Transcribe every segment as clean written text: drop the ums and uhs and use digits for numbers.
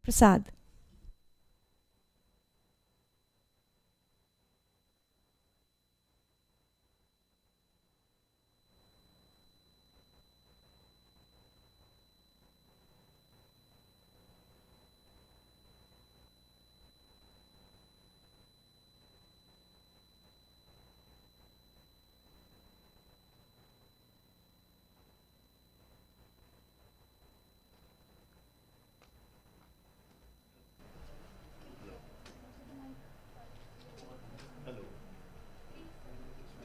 Prasad.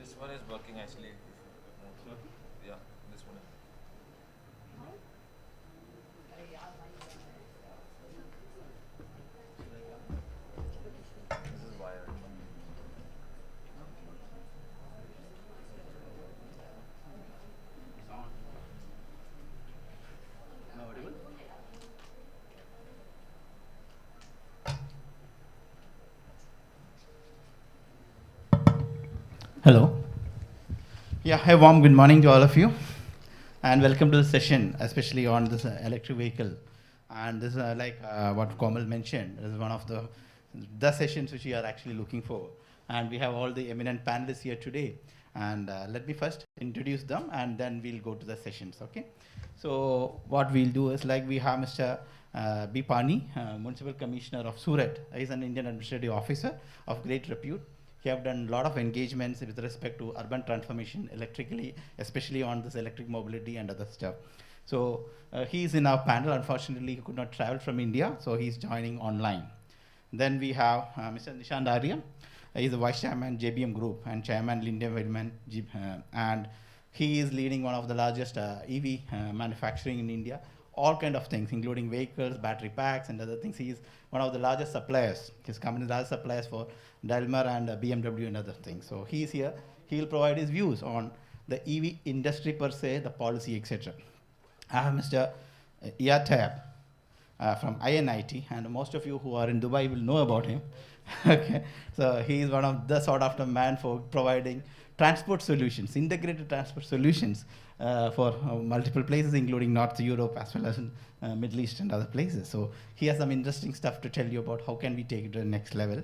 This one is working actually. Yeah, this one. This is wired. Hello. Yeah, a warm good morning to all of you, and welcome to the session, especially on this electric vehicle. And this is what Komal mentioned. This is one of the sessions which we are actually looking for. And we have all the eminent panelists here today. And let me first introduce them, and then we'll go to the sessions. Okay. So what we'll do is like we have Mr. B. Pani, Municipal Commissioner of Surat. He's an Indian administrative officer of great repute. He have done a lot of engagements with respect to urban transformation electrically, especially on this electric mobility and other stuff. So he's in our panel. Unfortunately, he could not travel from India, so he's joining online. Then we have Mr. Nishant Arya. He's the Vice Chairman, JBM Group, and Chairman, Linde Wedman, and he is leading one of the largest EV manufacturing in India. All kind of things, including vehicles, battery packs, and other things. He is one of the largest suppliers. His company is the largest suppliers for Daimler and BMW and other things. So he's here. He'll provide his views on the EV industry per se, the policy, etc. I have Mr. Iyad Tayyab from INIT, and most of you who are in Dubai will know about him. Okay, so he is one of the sort of the man for providing transport solutions, integrated transport solutions for multiple places, including North Europe as well as Middle East and other places. So he has some interesting stuff to tell you about how can we take it to the next level.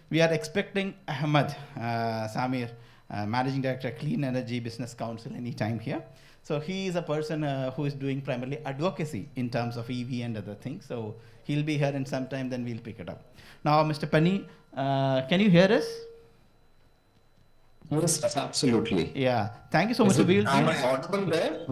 We are expecting Ahmad Samir, Managing Director, Clean Energy Business Council, anytime here. So he is a person who is doing primarily advocacy in terms of EV and other things. So he'll be here in some time, then we'll pick it up. Now, Mr. Pani, can you hear us? Yes, absolutely. Yeah, thank you so much. Is So it, am I audible there?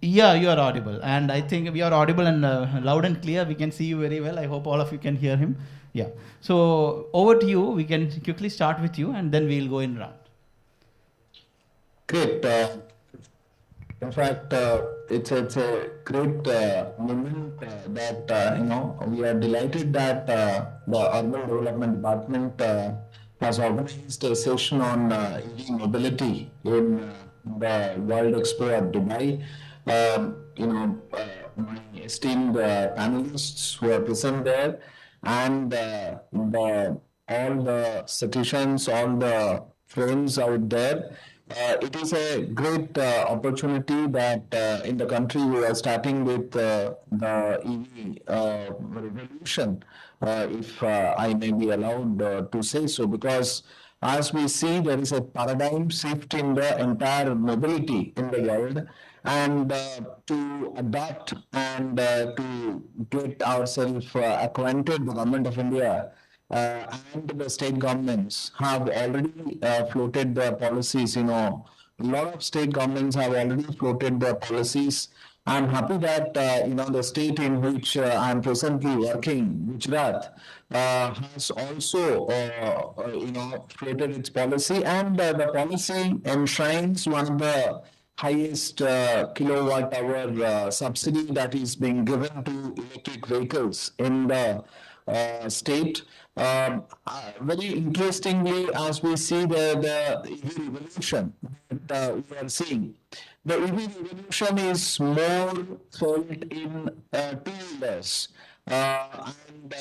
yeah, you are audible, and I think we are audible and loud and clear. We can see you very well. I hope all of you can hear him. Yeah. So over to you. We can quickly start with you, and then we'll go in round. Great. In fact, it's a great moment that we are delighted that the Urban Development Department has organized a session on EV mobility in the World Expo at Dubai. My esteemed panelists who are present there, and all the citizens, all the friends out there. It is a great opportunity that in the country we are starting with the EV revolution, if I may be allowed to say so, because as we see, there is a paradigm shift in the entire mobility in the world, and to adapt and to get ourselves acquainted, the government of India and the state governments have already floated their policies. A lot of state governments have already floated their policies. I'm happy that the state in which I'm presently working, Gujarat, has also floated its policy, and the policy enshrines one of the highest kilowatt hour subsidy that is being given to electric vehicles in the state. Very interestingly, as we see the EV revolution that we are seeing, the EV revolution is more felt in two-wheelers. And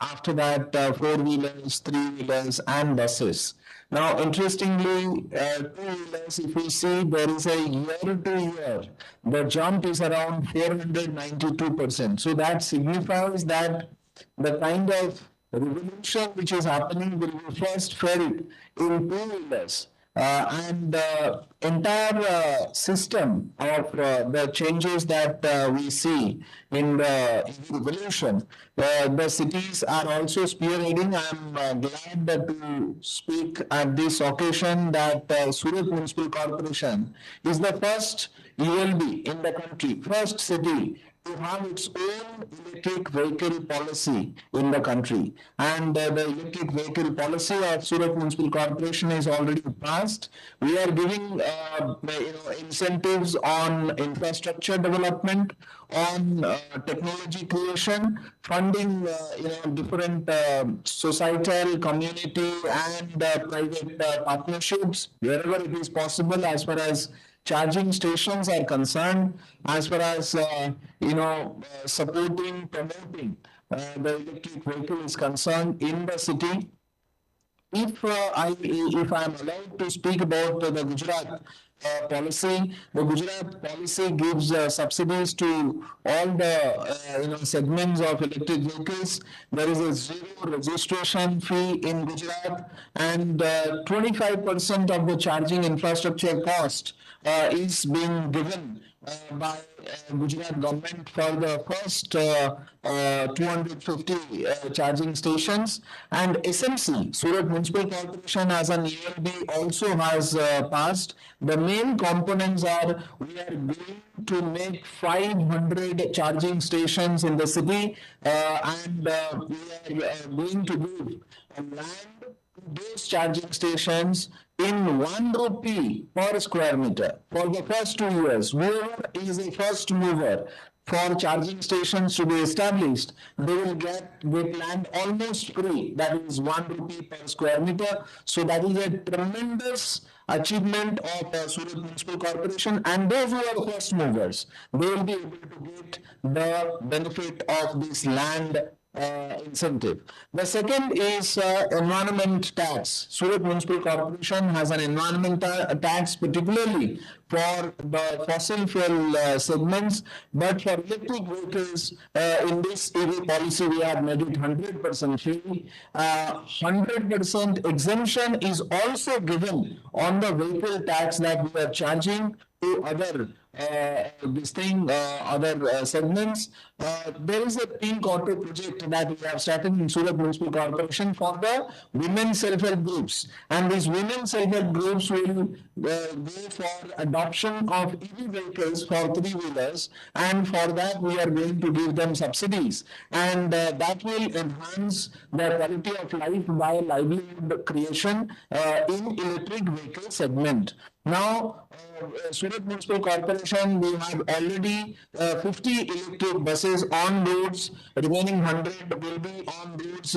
after that, four-wheelers, three-wheelers, and buses. Now, interestingly, two-wheelers, if we see, there is a year-to-year, the jump is around 492%. So that signifies that the kind of revolution which is happening will be first felt in two-wheelers. And the entire system of the changes that we see in the revolution, the cities are also spearheading. I'm glad to speak at this occasion that Surat Municipal Corporation is the first ULB in the country, first city to have its own electric vehicle policy in the country. And the electric vehicle policy of Surat Municipal Corporation is already passed. We are giving incentives on infrastructure development, on technology creation, funding different societal, community, and private partnerships wherever it is possible as far as charging stations are concerned, as far as supporting, promoting the electric vehicle is concerned in the city. If I am allowed to speak about the Gujarat policy, the Gujarat policy gives subsidies to all the segments of electric vehicles. There is a zero registration fee in Gujarat, and 25% of the charging infrastructure cost is being given by Gujarat government for the first 250 charging stations. And SMC, Surat Municipal Corporation as an ELB also has passed. The main components are we are going to make 500 charging stations in the city and we are going to give land those charging stations in 1 rupee per square meter for the first 2 years. Whoever is a first mover for charging stations to be established, they will get land almost free. That is 1 rupee per square meter. So that is a tremendous achievement of Surat Municipal Corporation, and those who are first movers, they will be able to get the benefit of this land incentive. The second is environment tax. Surat Municipal Corporation has an environment tax, particularly for the fossil fuel segments, but for electric vehicles, in this EV policy, we have made it 100% free. 100% exemption is also given on the vehicle tax that we are charging to other other segments. There is a pink auto project that we have started in Surat Municipal Corporation for the women self-help groups, and these women self-help groups will go for adoption of EV vehicles for three-wheelers, and for that we are going to give them subsidies, and that will enhance the quality of life by livelihood creation in electric vehicle segment. Now, Surat Municipal Corporation, we have already 50 electric buses on roads, remaining 100 will be on roads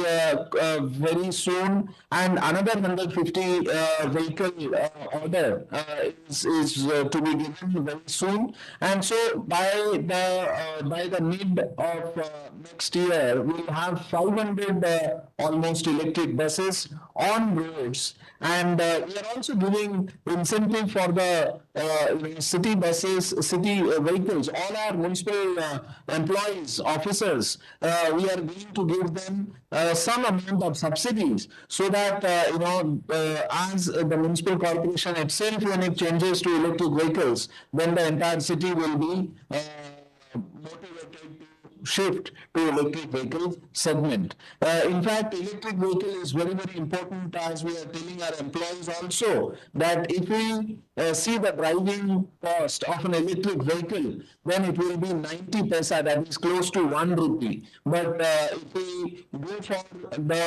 very soon, and another 150 vehicle order is to be given very soon. And so by the mid of next year, we'll have 500 almost electric buses on roads, and we are also giving incentive for the city buses, city vehicles. All our municipal employees, officers, we are going to give them some amount of subsidies, so that as the municipal corporation itself, when it changes to electric vehicles, then the entire city will be motivated to shift to electric vehicle segment. In fact, electric vehicle is very, very important, as we are telling our employees also, that if we see the driving cost of an electric vehicle, then it will be 90 paisa, that is close to 1 rupee. But if we go for the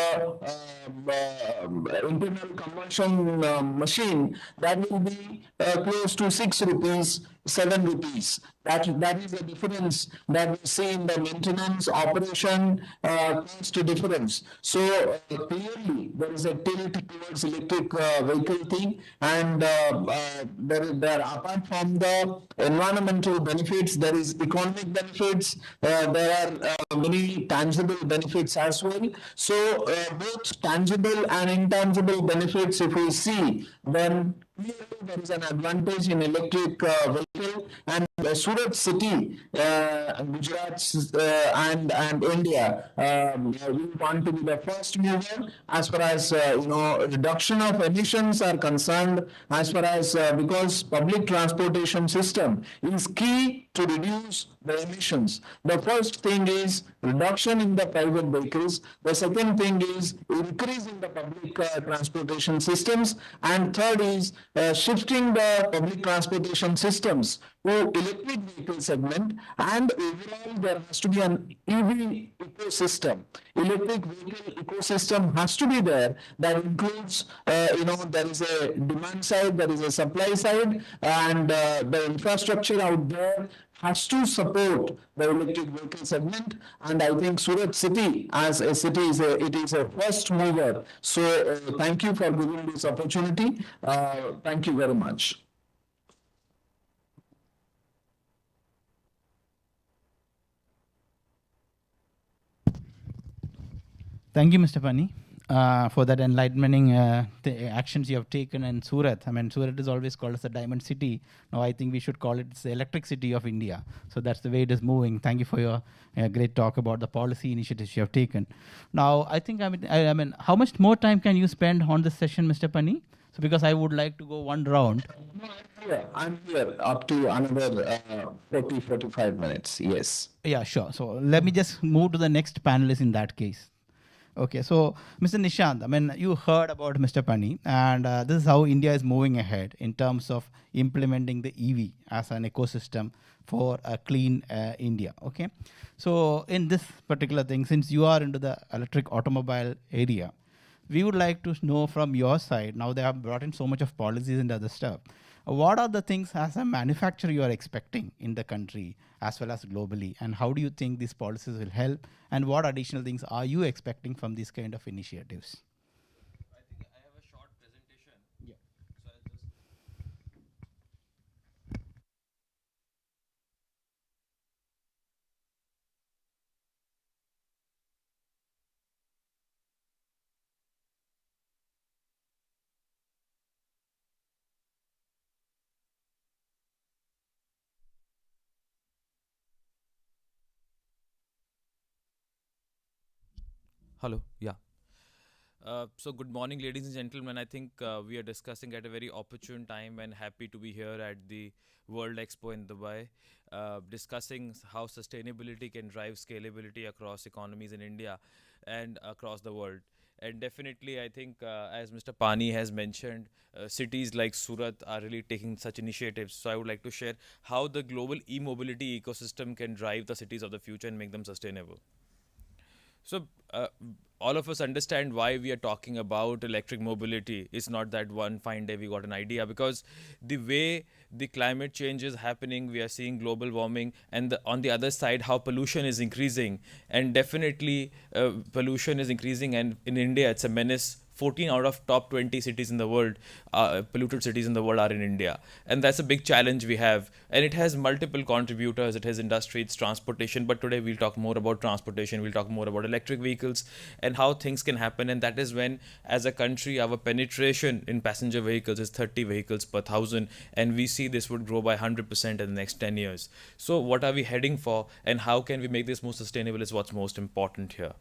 internal combustion machine, that will be close to 6 rupees 7 rupees. That is the difference that we see in the maintenance operation cost difference. So clearly there is a tilt towards electric vehicle thing, and there apart from the environmental benefits, there is economic benefits. There are many tangible benefits as well. So both tangible and intangible benefits, if we see, then clearly there is an advantage in electric vehicle, and Surat city, Gujarat, and India, we want to be the first mover as far as reduction of emissions are concerned. As far as because public transportation system is key to reduce the emissions. The first thing is reduction in the private vehicles. The second thing is increase in the public transportation systems. And third is shifting the public transportation systems to electric vehicle segment. And overall, there has to be an EV ecosystem. Electric vehicle ecosystem has to be there. That includes, there is a demand side, there is a supply side, and the infrastructure out there has to support the electric vehicle segment. And I think Surat city as a city it is a first mover. So thank you for giving this opportunity. Thank you very much. Thank you, Mr. Pani, for that enlightening the actions you have taken in Surat. I mean, Surat is always called as the diamond city. Now, I think we should call it the electric city of India. So that's the way it is moving. Thank you for your great talk about the policy initiatives you have taken. Now, I think, I mean, how much more time can you spend on this session, Mr. Pani? So, because I would like to go one round. No, I'm here up to another 45 minutes. Yes. Yeah, sure. So let me just move to the next panelist in that case. Okay, so Mr. Nishant, I mean, you heard about Mr. Pani, and this is how India is moving ahead in terms of implementing the EV as an ecosystem for a clean India. Okay, so in this particular thing, since you are into the electric automobile area, we would like to know from your side. Now they have brought in so much of policies and other stuff. What are the things as a manufacturer you are expecting in the country as well as globally, and how do you think these policies will help, and what additional things are you expecting from these kind of initiatives? I think I have a short presentation. Yeah. So I'll just. Hello. Yeah. So good morning, ladies and gentlemen. I think we are discussing at a very opportune time and happy to be here at the World Expo in Dubai, discussing how sustainability can drive scalability across economies in India and across the world. And definitely, I think, as Mr. Pani has mentioned, cities like Surat are really taking such initiatives. So I would like to share how the global e-mobility ecosystem can drive the cities of the future and make them sustainable. So, all of us understand why we are talking about electric mobility. It's not that one fine day we got an idea, because the way the climate change is happening, we are seeing global warming, and on the other side, how pollution is increasing. And definitely, pollution is increasing, and in India, it's a menace. 14 out of top 20 cities in the world, polluted cities in the world, are in India. And that's a big challenge we have. And it has multiple contributors. It has industry, it's transportation. But today we'll talk more about transportation. We'll talk more about electric vehicles and how things can happen. And that is when, as a country, our penetration in passenger vehicles is 30 vehicles per thousand. And we see this would grow by 100% in the next 10 years. So what are we heading for? And how can we make this more sustainable is what's most important here.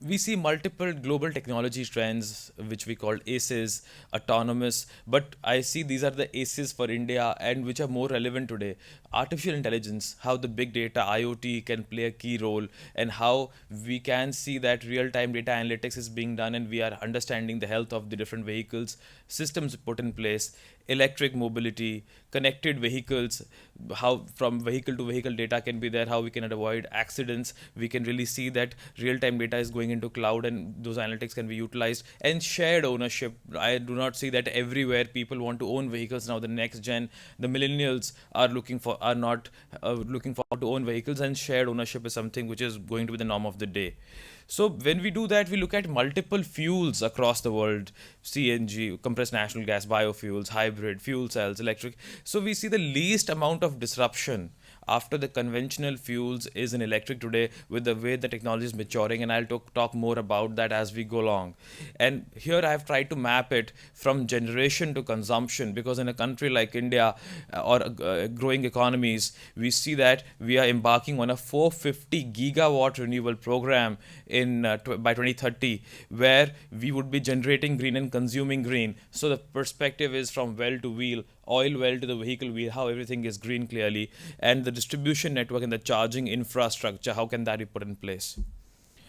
We see multiple global technology trends, which we call ACEs, autonomous, but I see these are the ACEs for India and which are more relevant today. artificial intelligence, how the big data, IoT can play a key role, and how we can see that real-time data analytics is being done, and we are understanding the health of the different vehicles, systems put in place, electric mobility, connected vehicles, how from vehicle to vehicle data can be there, how we can avoid accidents. We can really see that real-time data is going into cloud, and those analytics can be utilized. And shared ownership, I do not see that everywhere people want to own vehicles now. The next gen, the millennials are not looking for to own vehicles, and shared ownership is something which is going to be the norm of the day. So when we do that, we look at multiple fuels across the world: CNG, compressed natural gas, biofuels, hybrid, fuel cells, electric. So we see the least amount of disruption after the conventional fuels is in electric today, with the way the technology is maturing, and I'll talk more about that as we go along. And here I have tried to map it from generation to consumption, because in a country like India, or growing economies, we see that we are embarking on a 450 gigawatt renewable program by 2030, where we would be generating green and consuming green. So the perspective is from well to wheel, oil well to the vehicle wheel, how everything is green clearly, and the distribution network and the charging infrastructure, how can that be put in place.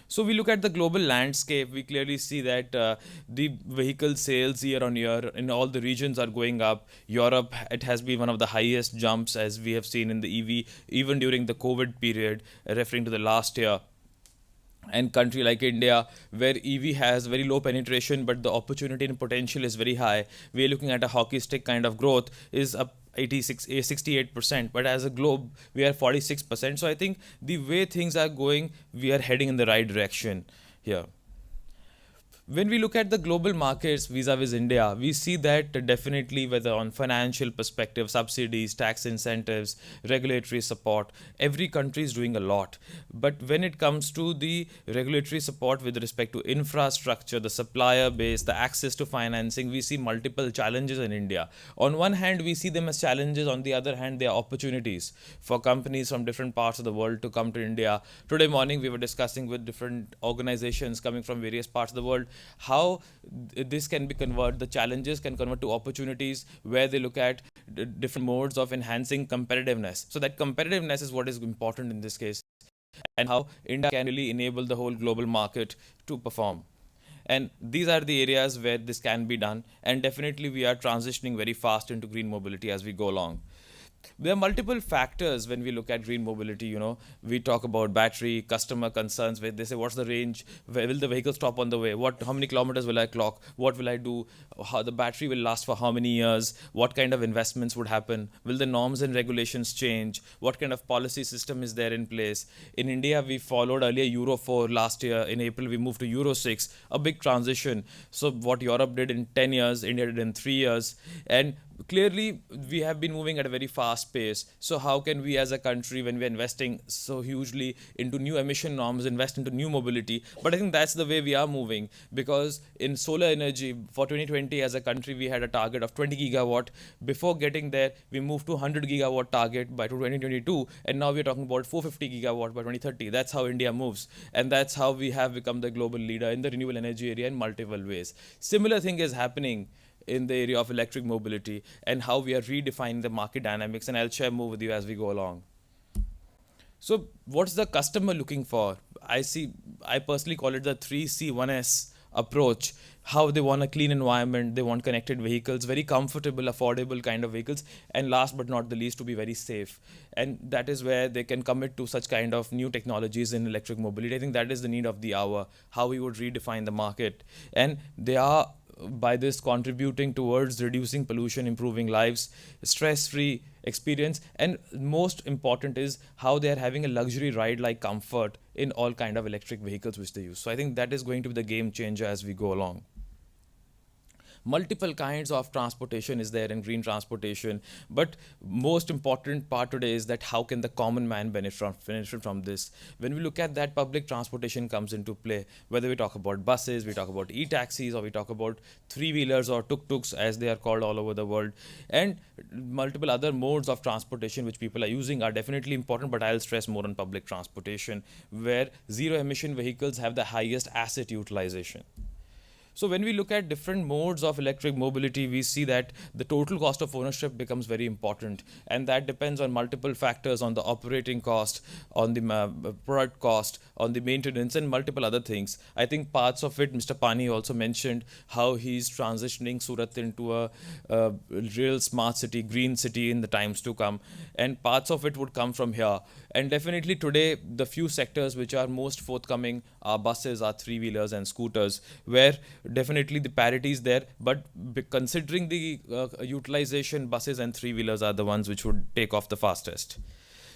So we look at the global landscape, we clearly see that the vehicle sales year on year in all the regions are going up. Europe, it has been one of the highest jumps, as we have seen in the EV, even during the COVID period, referring to the last year. And country like India, where EV has very low penetration, but the opportunity and potential is very high. We are looking at a hockey stick kind of growth, is up 68%, but as a globe we are 46%. So I think the way things are going, we are heading in the right direction here. When we look at the global markets vis-a-vis India, we see that definitely, whether on financial perspective, subsidies, tax incentives, regulatory support, every country is doing a lot. But when it comes to the regulatory support with respect to infrastructure, the supplier base, the access to financing, we see multiple challenges in India. On one hand, we see them as challenges. On the other hand, they are opportunities for companies from different parts of the world to come to India. Today morning, we were discussing with different organizations coming from various parts of the world how this can be converted, the challenges can convert to opportunities, where they look at different modes of enhancing competitiveness. So that competitiveness is what is important in this case, and how India can really enable the whole global market to perform. And these are the areas where this can be done, and definitely we are transitioning very fast into green mobility as we go along. There are multiple factors when we look at green mobility. We talk about battery, customer concerns, where they say, what's the range, where will the vehicle stop on the way, how many kilometers will I clock, what will I do, how the battery will last for how many years, what kind of investments would happen, will the norms and regulations change, what kind of policy system is there in place. In India, we followed earlier Euro 4. Last year in April we moved to Euro 6, a big transition. So what Europe did in 10 years, India did in 3 years. And clearly we have been moving at a very fast pace. So how can we as a country, when we're investing so hugely into new emission norms, invest into new mobility? But I think that's the way we are moving, because in solar energy for 2020 as a country we had a target of 20 gigawatt. Before getting there, we moved to 100 gigawatt target by 2022, and now we're talking about 450 gigawatt by 2030. That's how India moves, and that's how we have become the global leader in the renewable energy area in multiple ways. Similar thing is happening in the area of electric mobility, and how we are redefining the market dynamics, and I'll share more with you as we go along. So what's the customer looking for? I personally call it the 3C1S approach. How they want a clean environment, they want connected vehicles, very comfortable, affordable kind of vehicles, and last but not the least, to be very safe. And that is where they can commit to such kind of new technologies in electric mobility. I think that is the need of the hour, how we would redefine the market. And they are, by this, contributing towards reducing pollution, improving lives, stress-free experience, and most important is how they are having a luxury ride-like comfort in all kind of electric vehicles which they use. So I think that is going to be the game changer as we go along. Multiple kinds of transportation is there in green transportation, but most important part today is that how can the common man benefit from this. When we look at that, public transportation comes into play, whether we talk about buses, we talk about e-taxis, or we talk about three-wheelers or tuk-tuks as they are called all over the world, and multiple other modes of transportation which people are using are definitely important, but I'll stress more on public transportation, where zero emission vehicles have the highest asset utilization. So when we look at different modes of electric mobility, we see that the total cost of ownership becomes very important, and that depends on multiple factors, on the operating cost, on the product cost, on the maintenance, and multiple other things. I think parts of it, Mr. Pani also mentioned how he's transitioning Surat into a real smart city, green city in the times to come, and parts of it would come from here. And definitely today, the few sectors which are most forthcoming are buses, are three-wheelers and scooters, where definitely the parity is there. But considering the utilization, buses and three-wheelers are the ones which would take off the fastest.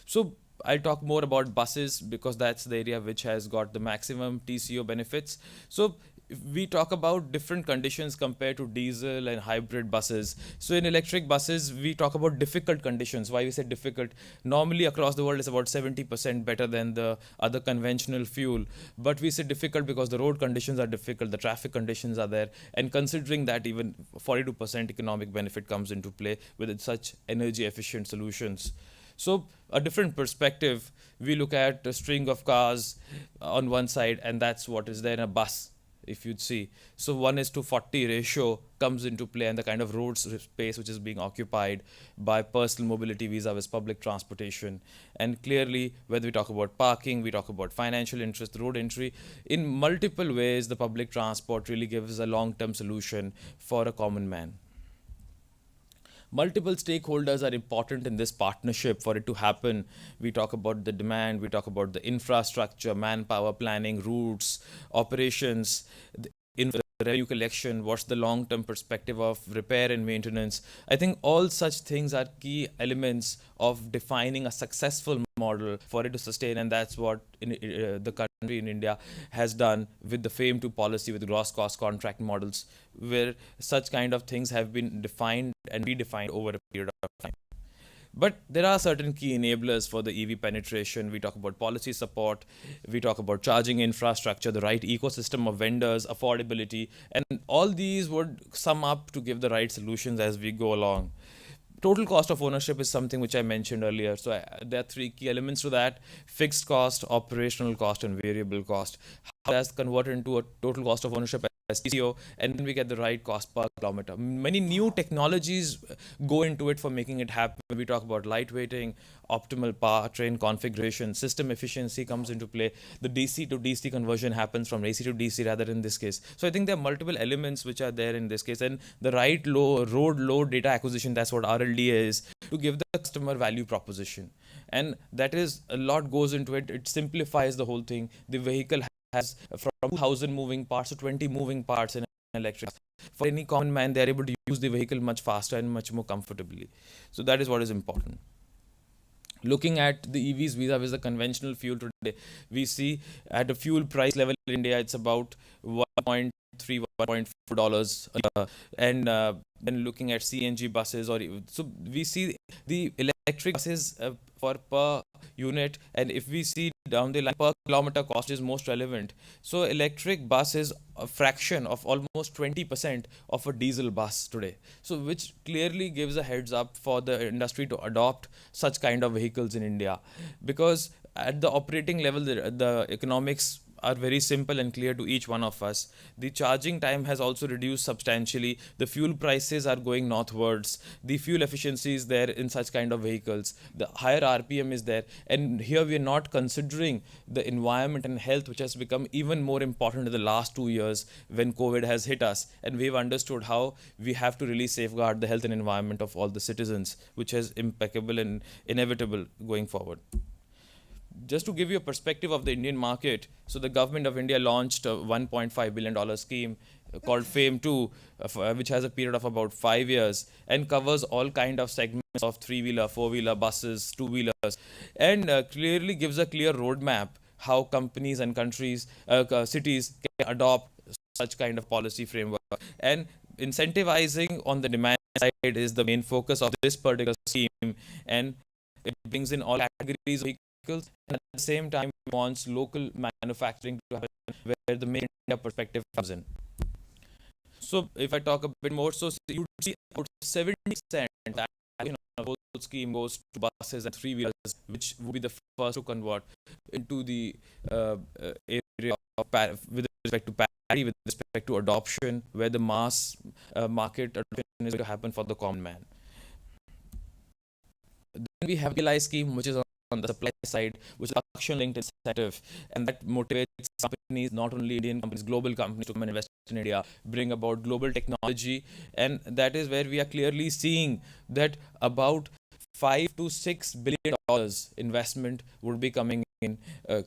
So I'll talk more about buses because that's the area which has got the maximum TCO benefits. So if we talk about different conditions compared to diesel and hybrid buses. So in electric buses, we talk about difficult conditions. Why we say difficult? Normally across the world, it's about 70% better than the other conventional fuel. But we say difficult because the road conditions are difficult, the traffic conditions are there. And considering that, even 42% economic benefit comes into play with such energy efficient solutions. So a different perspective, we look at a string of cars on one side, and that's what is there in a bus, if you'd see. So 1:40 ratio comes into play, and the kind of road space which is being occupied by personal mobility vis-a-vis public transportation. And clearly, whether we talk about parking, we talk about financial interest, road entry, in multiple ways, the public transport really gives a long-term solution for a common man. Multiple stakeholders are important in this partnership for it to happen. We talk about the demand, we talk about the infrastructure, manpower planning, routes, operations, in revenue collection, what's the long-term perspective of repair and maintenance. I think all such things are key elements of defining a successful model for it to sustain, and that's what the country in India has done with the FAME 2 policy, with gross cost contract models, where such kind of things have been defined and redefined over a period of time. But there are certain key enablers for the EV penetration. We talk about policy support, we talk about charging infrastructure, the right ecosystem of vendors, affordability, and all these would sum up to give the right solutions as we go along. Total cost of ownership is something which I mentioned earlier. So there are three key elements to that: fixed cost, operational cost, and variable cost. How that's converted into a total cost of ownership as TCO, and then we get the right cost per kilometer. Many new technologies go into it for making it happen. We talk about lightweighting, optimal powertrain configuration, system efficiency comes into play. The DC to DC conversion happens from AC to DC rather in this case. So I think there are multiple elements which are there in this case, and the right road load data acquisition, that's what RLDA is, to give the customer value proposition. And that is, a lot goes into it. It simplifies the whole thing. The vehicle has from 2,000 moving parts to 20 moving parts in an electric. For any common man, they are able to use the vehicle much faster and much more comfortably. So that is what is important. Looking at the EVs vis-a-vis the conventional fuel today, we see at a fuel price level in India, it's about 1.3, $1.4. And then looking at CNG buses, so we see the electric buses for per unit, and if we see down the line, per kilometer cost is most relevant. So electric bus is a fraction of almost 20% of a diesel bus today. So which clearly gives a heads up for the industry to adopt such kind of vehicles in India, because at the operating level, the economics are very simple and clear to each one of us. The charging time has also reduced substantially. The fuel prices are going northwards. The fuel efficiency is there in such kind of vehicles. The higher RPM is there. And here we are not considering the environment and health, which has become even more important in the last 2 years when COVID has hit us. And we've understood how we have to really safeguard the health and environment of all the citizens, which is impeccable and inevitable going forward. Just to give you a perspective of the Indian market, so the government of India launched a $1.5 billion scheme called FAME 2, which has a period of about 5 years and covers all kind of segments of three-wheeler, four-wheeler, buses, two-wheelers, and clearly gives a clear roadmap how companies and countries, cities can adopt such kind of policy framework. And incentivizing on the demand side is the main focus of this particular scheme, and it brings in all categories of vehicles, and at the same time wants local manufacturing to happen, where the main India perspective comes in. So if I talk a bit more, so you see about 70% of the whole scheme goes to buses and three-wheelers, which would be the first to convert into the area of with respect to parity, with respect to adoption, where the mass market adoption is going to happen for the common man. Then we have the PLI scheme, which is on the supply side, which is production-linked incentive, and that motivates companies, not only Indian companies, global companies, to come and invest in India, bring about global technology, and that is where we are clearly seeing that about $5 to $6 billion investment would be coming in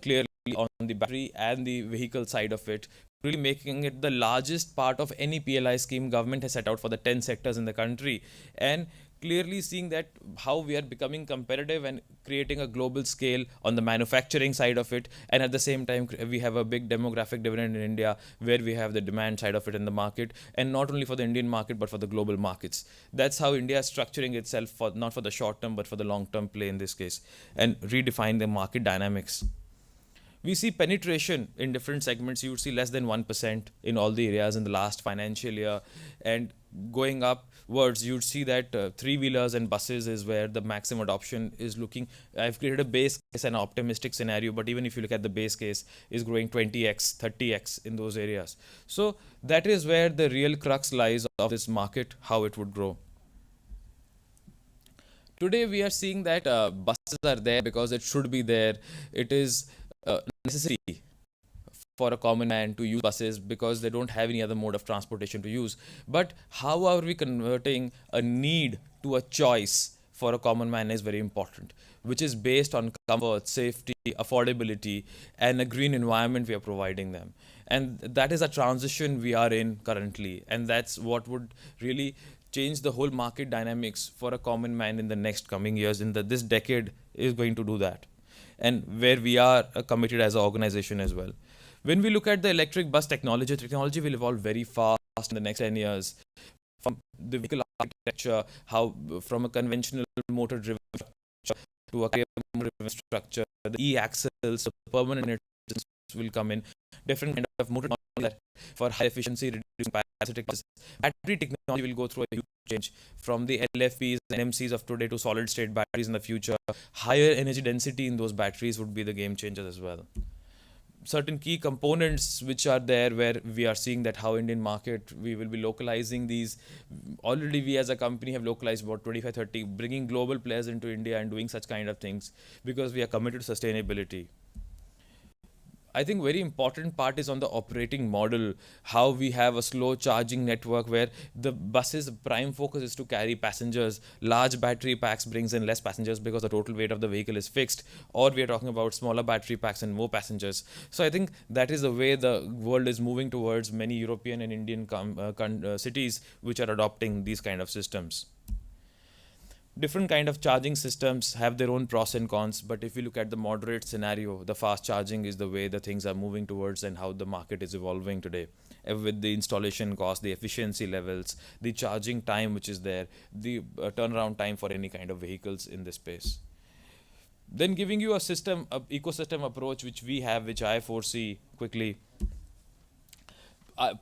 clearly on the battery and the vehicle side of it, really making it the largest part of any PLI scheme government has set out for the 10 sectors in the country, and clearly seeing that how we are becoming competitive and creating a global scale on the manufacturing side of it, and at the same time we have a big demographic dividend in India where we have the demand side of it in the market, and not only for the Indian market but for the global markets. That's how India is structuring itself, for not for the short term but for the long term play in this case, and redefine the market dynamics. We see penetration in different segments. You would see less than 1% in all the areas in the last financial year, and going upwards you would see that three-wheelers and buses is where the maximum adoption is looking. I've created a base case and optimistic scenario, but even if you look at the base case, is growing 20x 30x in those areas. So that is where the real crux lies of this market, how it would grow. Today we are seeing that buses are there because it should be there. It is necessary for a common man to use buses because they don't have any other mode of transportation to use. But how are we converting a need to a choice for a common man is very important, which is based on comfort, safety, affordability, and a green environment we are providing them. And that is a transition we are in currently, and that's what would really change the whole market dynamics for a common man in the next coming years. This decade is going to do that, and where we are committed as an organization as well. When we look at the electric bus technology will evolve very fast in the next 10 years. From the vehicle architecture, how from a conventional motor-driven structure to a motor-driven structure, the e-axles, the permanent resistance will come in, different kind of motor technology for high efficiency, reducing parasitic. Battery technology will go through a huge change from the LFPs and NMCs of today to solid state batteries in the future. Higher energy density in those batteries would be the game changers as well. Certain key components which are there, where we are seeing that how Indian market, we will be localizing these. Already we as a company have localized about 25-30, bringing global players into India and doing such kind of things because we are committed to sustainability. I think very important part is on the operating model, how we have a slow charging network where the buses prime focus is to carry passengers. Large battery packs brings in less passengers because the total weight of the vehicle is fixed, or we are talking about smaller battery packs and more passengers. So I think that is the way the world is moving towards, many European and Indian cities which are adopting these kind of systems. Different kind of charging systems have their own pros and cons, but if you look at the moderate scenario, the fast charging is the way the things are moving towards and how the market is evolving today. With the installation cost, the efficiency levels, the charging time which is there, the turnaround time for any kind of vehicles in this space. Then giving you a ecosystem approach which we have, which I foresee quickly.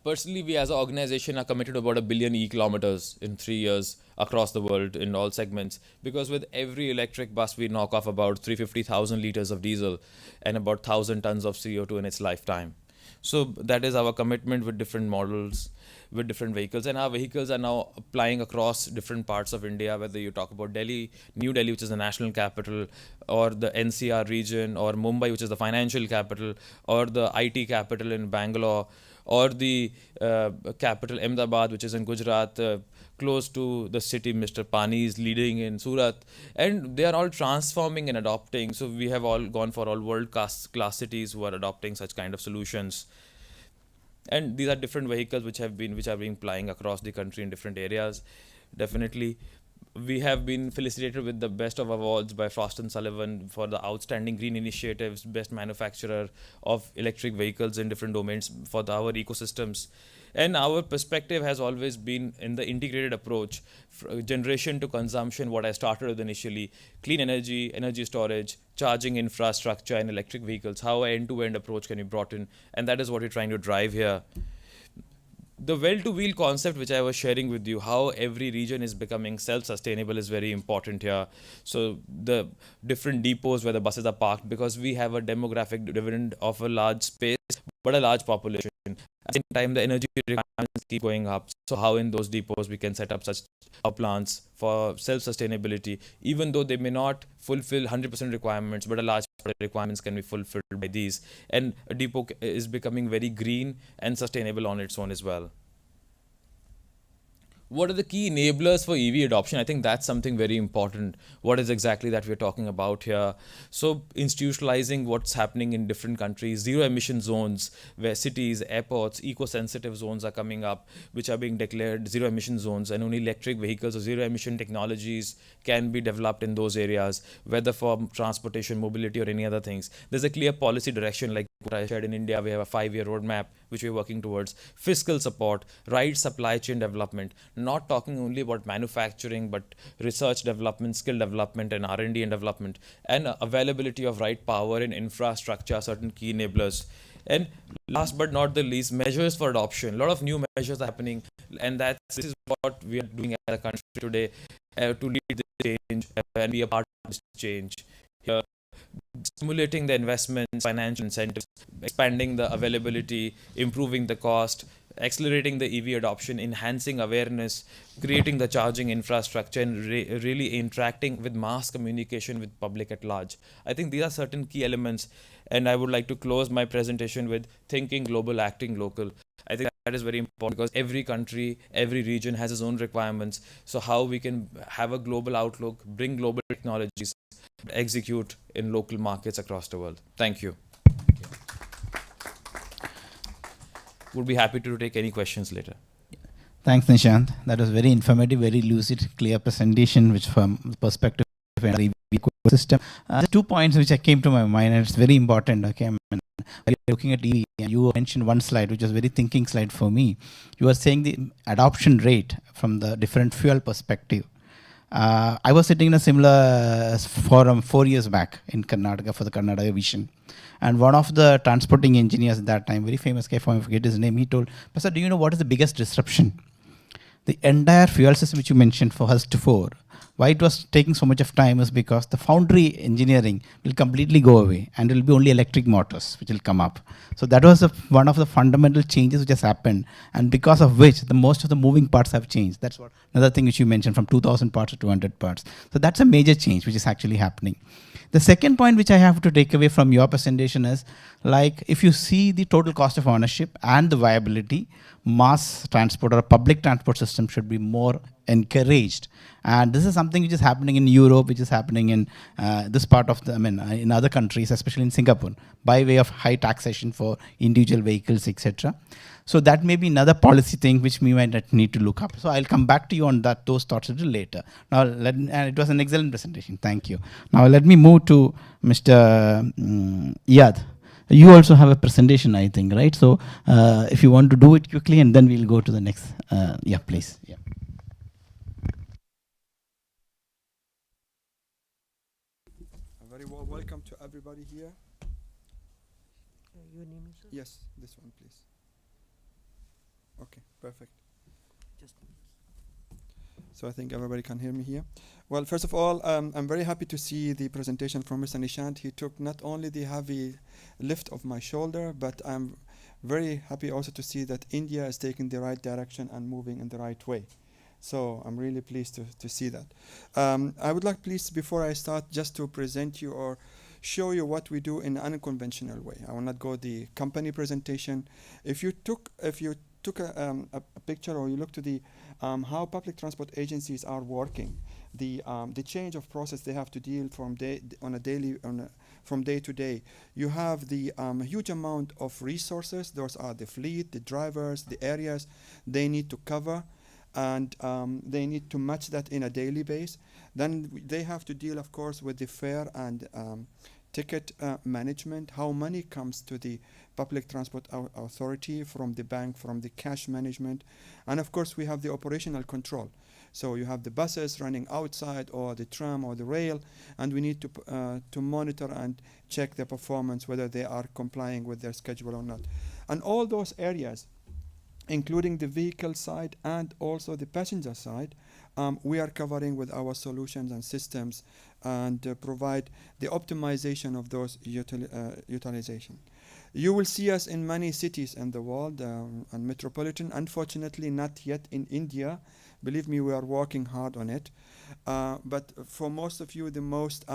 Personally, we as an organization are committed to about 1 billion e-kilometers in 3 years across the world in all segments, because with every electric bus we knock off about 350,000 liters of diesel and about 1,000 tons of CO2 in its lifetime. So that is our commitment with different models, with different vehicles, and our vehicles are now applying across different parts of India, whether you talk about Delhi, New Delhi, which is the national capital, or the NCR region, or Mumbai, which is the financial capital, or the IT capital in Bangalore, or the capital Ahmedabad, which is in Gujarat, close to the city Mr. Pani is leading in Surat, and they are all transforming and adopting. So we have all gone for all world-class cities who are adopting such kind of solutions. And these are different vehicles which are being flying across the country in different areas. Definitely, we have been felicitated with the best of awards by Frost & Sullivan for the outstanding green initiatives, best manufacturer of electric vehicles in different domains for our ecosystems. And our perspective has always been in the integrated approach, generation to consumption, what I started with initially, clean energy, energy storage, charging infrastructure, and electric vehicles. How an end-to-end approach can be brought in, and that is what we're trying to drive here. the well-to-wheel concept which I was sharing with you, how every region is becoming self-sustainable, is very important here. So the different depots where the buses are parked, because we have a demographic dividend of a large space but a large population. At the same time, the energy requirements keep going up. So how in those depots we can set up such power plants for self-sustainability, even though they may not fulfill 100% requirements, but a large part of the requirements can be fulfilled by these. And a depot is becoming very green and sustainable on its own as well. What are the key enablers for EV adoption? I think that's something very important. What is exactly that we're talking about here? So, institutionalizing what's happening in different countries, zero emission zones where cities, airports, eco sensitive zones are coming up, which are being declared zero emission zones, and only electric vehicles or zero emission technologies can be developed in those areas, whether for transportation, mobility, or any other things. There's a clear policy direction, like what I shared in India. We have a 5-year roadmap which we're working towards. Fiscal support, right supply chain development, not talking only about manufacturing, but research development, skill development, and R&D and development, and availability of right power and infrastructure, certain key enablers. And last but not the least, measures for adoption. A lot of new measures are happening, and this is what we are doing as a country today, to lead the change and be a part of this change. Here, stimulating the investments, financial incentives, expanding the availability, improving the cost, accelerating the EV adoption, enhancing awareness, creating the charging infrastructure, and really interacting with mass communication with public at large. I think these are certain key elements, and I would like to close my presentation with thinking global, acting local. I think that is very important, because every country, every region has its own requirements. So how we can have a global outlook, bring global technologies, execute in local markets across the world. Thank you. Would be happy to take any questions later. Thanks, Nishant. That was very informative, very lucid, clear presentation, which from the perspective of an ecosystem. 2 points which came to my mind, and it's very important. Okay, I mean, while looking at EV, you mentioned one slide, which was very thinking slide for me. You were saying the adoption rate from the different fuel perspective. I was sitting in a similar forum 4 years back in Karnataka for the Karnataka Vision. And one of the transporting engineers at that time, very famous guy, I forget his name, he told, Pastor, do you know what is the biggest disruption? The entire fuel system which you mentioned for us to 4, why it was taking so much of time is because the foundry engineering will completely go away, and it will be only electric motors which will come up. So that was one of the fundamental changes which has happened, and because of which the most of the moving parts have changed. That's what another thing which you mentioned, from 2000 parts to 200 parts. So that's a major change which is actually happening. The second point which I have to take away from your presentation is, like, if you see the total cost of ownership and the viability, mass transport or a public transport system should be more encouraged. And this is something which is happening in Europe, which is happening in this part of the, in other countries, especially in Singapore, by way of high taxation for individual vehicles, etc. So that may be another policy thing which we might need to look up. So I'll come back to you on that, those thoughts a little later. Now, it was an excellent presentation. Thank you. Now let me move to Mr. Iyad. You also have a presentation, I think, right? So if you want to do it quickly, and then we'll go to the next. Yeah, please. Yeah. A very warm welcome to everybody here. Your name is? Yes, this one, please. Okay, perfect. So I think everybody can hear me here. Well, first of all, I'm very happy to see the presentation from Mr. Nishant. He took not only the heavy lift of my shoulder, but I'm very happy also to see that India is taking the right direction and moving in the right way. So I'm really pleased to see that. I would like, please, before I start, just to present you or show you what we do in an unconventional way. I will not go the company presentation. If you took a picture, or you look to the how public transport agencies are working, the change of process they have to deal from day to day. You have the huge amount of resources. Those are the fleet, the drivers, the areas they need to cover, and they need to match that in a daily base. Then they have to deal, of course, with the fare and ticket management, how money comes to the public transport authority from the bank, from the cash management. And of course, we have the operational control. So you have the buses running outside, or the tram or the rail, and we need to monitor and check their performance, whether they are complying with their schedule or not. And all those areas including the vehicle side and also the passenger side. We are covering with our solutions and systems and provide the optimization of those utilization. You will see us in many cities in the world and metropolitan. Unfortunately, not yet in India. Believe me, we are working hard on it. But for most of you, the most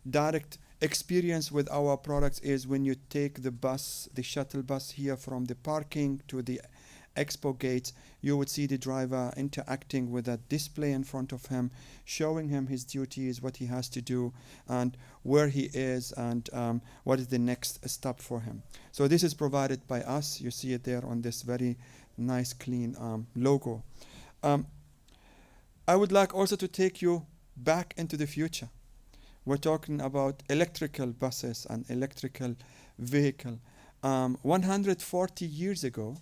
direct experience with our products is when you take the bus, the shuttle bus here from the parking to the Expo gates. You would see the driver interacting with a display in front of him, showing him his duties, what he has to do, and where he is, and what is the next step for him. So this is provided by us. You see it there on this very nice, clean logo. I would like also to take you back into the future. We're talking about electrical buses and electrical vehicle. 140 years ago,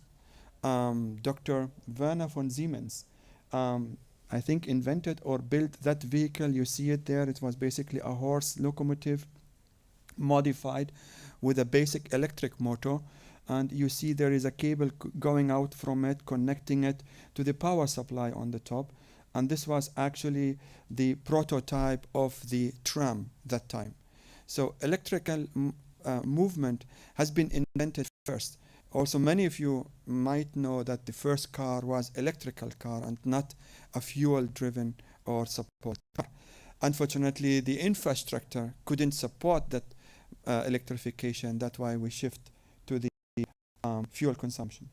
Dr. Werner von Siemens, I think, invented or built that vehicle. You see it there. It was basically a horse locomotive modified with a basic electric motor. And you see there is a cable going out from it, connecting it to the power supply on the top. And this was actually the prototype of the tram that time. So electrical movement has been invented first. Also, many of you might know that the first car was electrical car and not a fuel-driven or support car. Unfortunately, the infrastructure couldn't support that electrification. That's why we shift to the fuel consumption.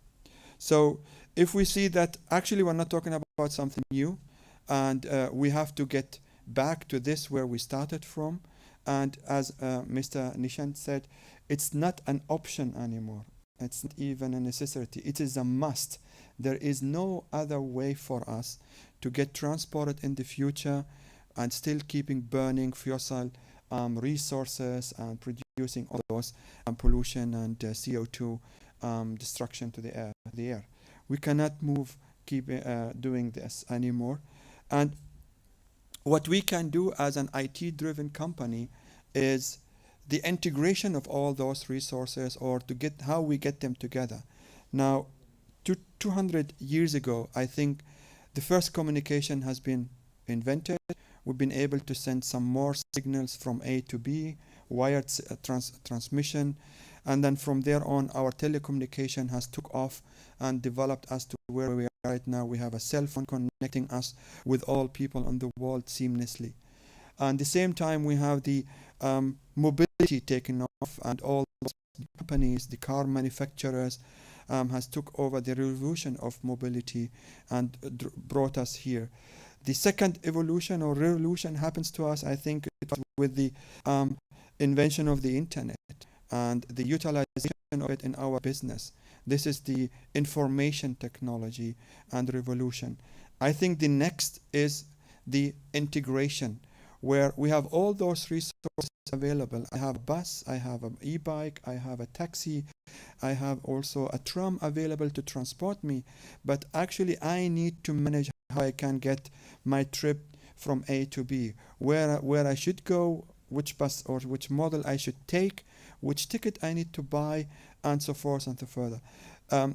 So if we see that actually we're not talking about something new, and we have to get back to this where we started from. And as Mr. Nishant said, it's not an option anymore. It's not even a necessity. It is a must. There is no other way for us to get transported in the future and still keeping burning fossil resources and producing all those pollution and CO2 destruction to the air. We cannot keep doing this anymore. And what we can do as an IT-driven company is the integration of all those resources, or to get how we get them together. Now, 200 years ago, I think the first communication has been invented. We've been able to send some more signals from A to B, wired transmission, and then from there on, our telecommunication has took off and developed us to where we are right now. We have a cell phone connecting us with all people in the world seamlessly. And at the same time, we have the mobility taking off, and all those companies, the car manufacturers, has took over the revolution of mobility and brought us here. The second evolution or revolution happens to us, I think, with the invention of the internet and the utilization of it in our business. This is the information technology and revolution. I think the next is the integration, where we have all those resources available. I have a bus, I have an e-bike, I have a taxi, I have also a tram available to transport me, but actually I need to manage how I can get my trip from A to B, where I should go, which bus or which model I should take, which ticket I need to buy, and so forth and so further.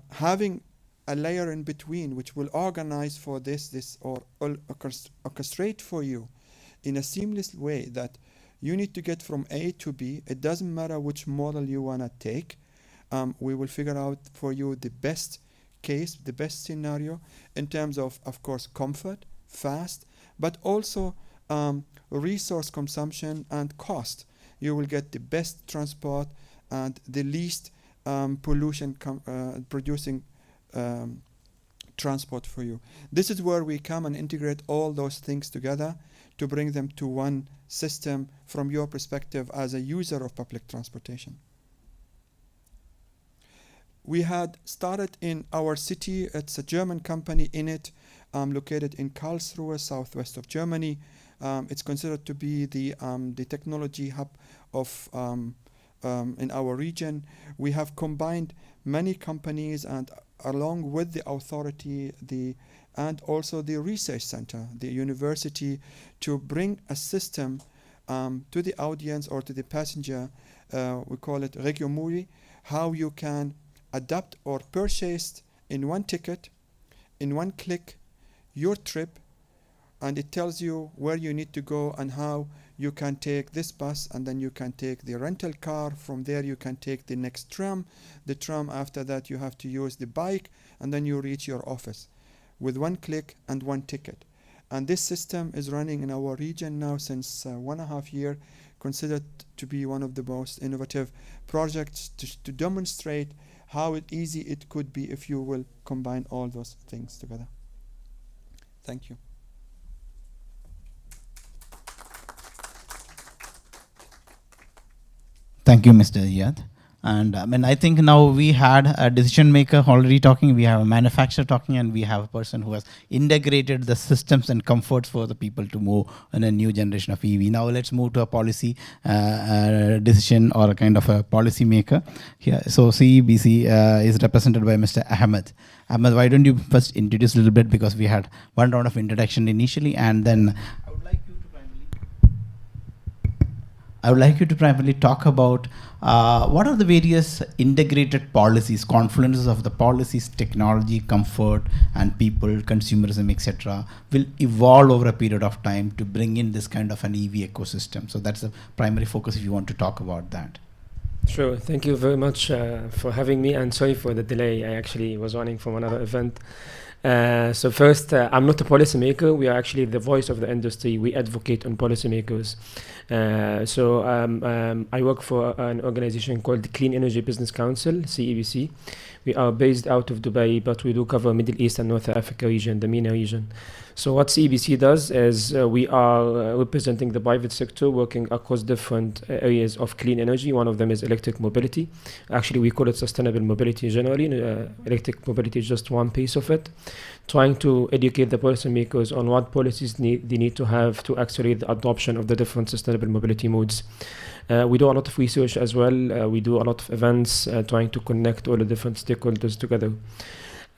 Having a layer in between which will organize for this or orchestrate for you in a seamless way that you need to get from A to B. It doesn't matter which model you want to take. We will figure out for you the best case, the best scenario in terms of course, comfort, fast, but also resource consumption and cost. You will get the best transport and the least pollution producing transport for you. This is where we come and integrate all those things together to bring them to one system from your perspective as a user of public transportation. We had started in our city. It's a German company in it, located in Karlsruhe, southwest of Germany. It's considered to be the technology hub of in our region. We have combined many companies, and along with the authority, and also the research center, the university, to bring a system to the audience or to the passenger. We call it Regiomuli, how you can adapt or purchased in one ticket, in one click, your trip, and it tells you where you need to go and how you can take this bus, and then you can take the rental car. From there you can take the next tram. The tram, after that you have to use the bike, and then you reach your office with one click and one ticket. And this system is running in our region now since 1.5 years, considered to be one of the most innovative projects to demonstrate how easy it could be if you will combine all those things together. Thank you. Thank you, Mr. Iyad. And I think now we had a decision maker already talking, we have a manufacturer talking, and we have a person who has integrated the systems and comforts for the people to move in a new generation of EV. Now let's move to a policy decision or a kind of a policy maker. Here, so CEBC is represented by Mr. Ahmed. Ahmed, why don't you first introduce a little bit, because we had one round of introduction initially, and then I would like you to primarily talk about what are the various integrated policies, confluences of the policies, technology, comfort, and people, consumerism, etc., will evolve over a period of time to bring in this kind of an EV ecosystem. So that's the primary focus if you want to talk about that. Sure. Thank you very much for having me, and sorry for the delay. I actually was running from another event. So first, I'm not a policymaker. We are actually the voice of the industry. We advocate on policymakers. I work for an organization called the Clean Energy Business Council, CEBC. We are based out of Dubai, but we do cover Middle East and North Africa region, the MENA region. So what CEBC does is we are representing the private sector, working across different areas of clean energy. One of them is electric mobility. Actually, we call it sustainable mobility generally. Electric mobility is just one piece of it. Trying to educate the policymakers on what policies they need to have to accelerate the adoption of the different sustainable mobility modes. We do a lot of research as well. We do a lot of events trying to connect all the different stakeholders together.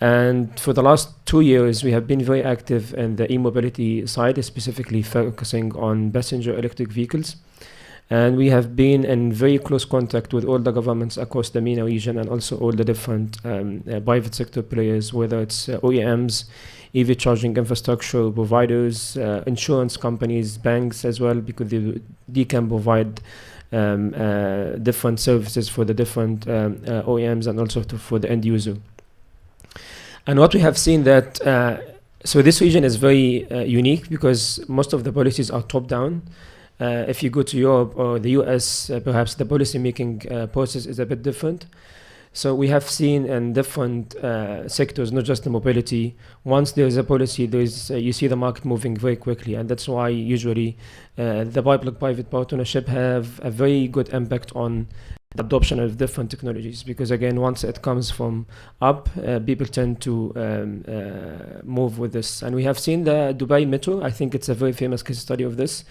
And for the last 2 years, we have been very active in the e-mobility side, specifically focusing on passenger electric vehicles. And we have been in very close contact with all the governments across the MENA region, and also all the different private sector players, whether it's OEMs, EV charging infrastructure providers, insurance companies, banks as well, because they can provide different services for the different OEMs and also for the end user. And what we have seen that, so this region is very unique because most of the policies are top-down. If you go to Europe or the US, perhaps the policy-making process is a bit different. So we have seen in different sectors, not just the mobility, once there is a policy, you see the market moving very quickly. And that's why usually the public-private partnership have a very good impact on the adoption of different technologies, because again, once it comes from up, people tend to move with this. And we have seen the Dubai Metro. I think it's a very famous case study of this.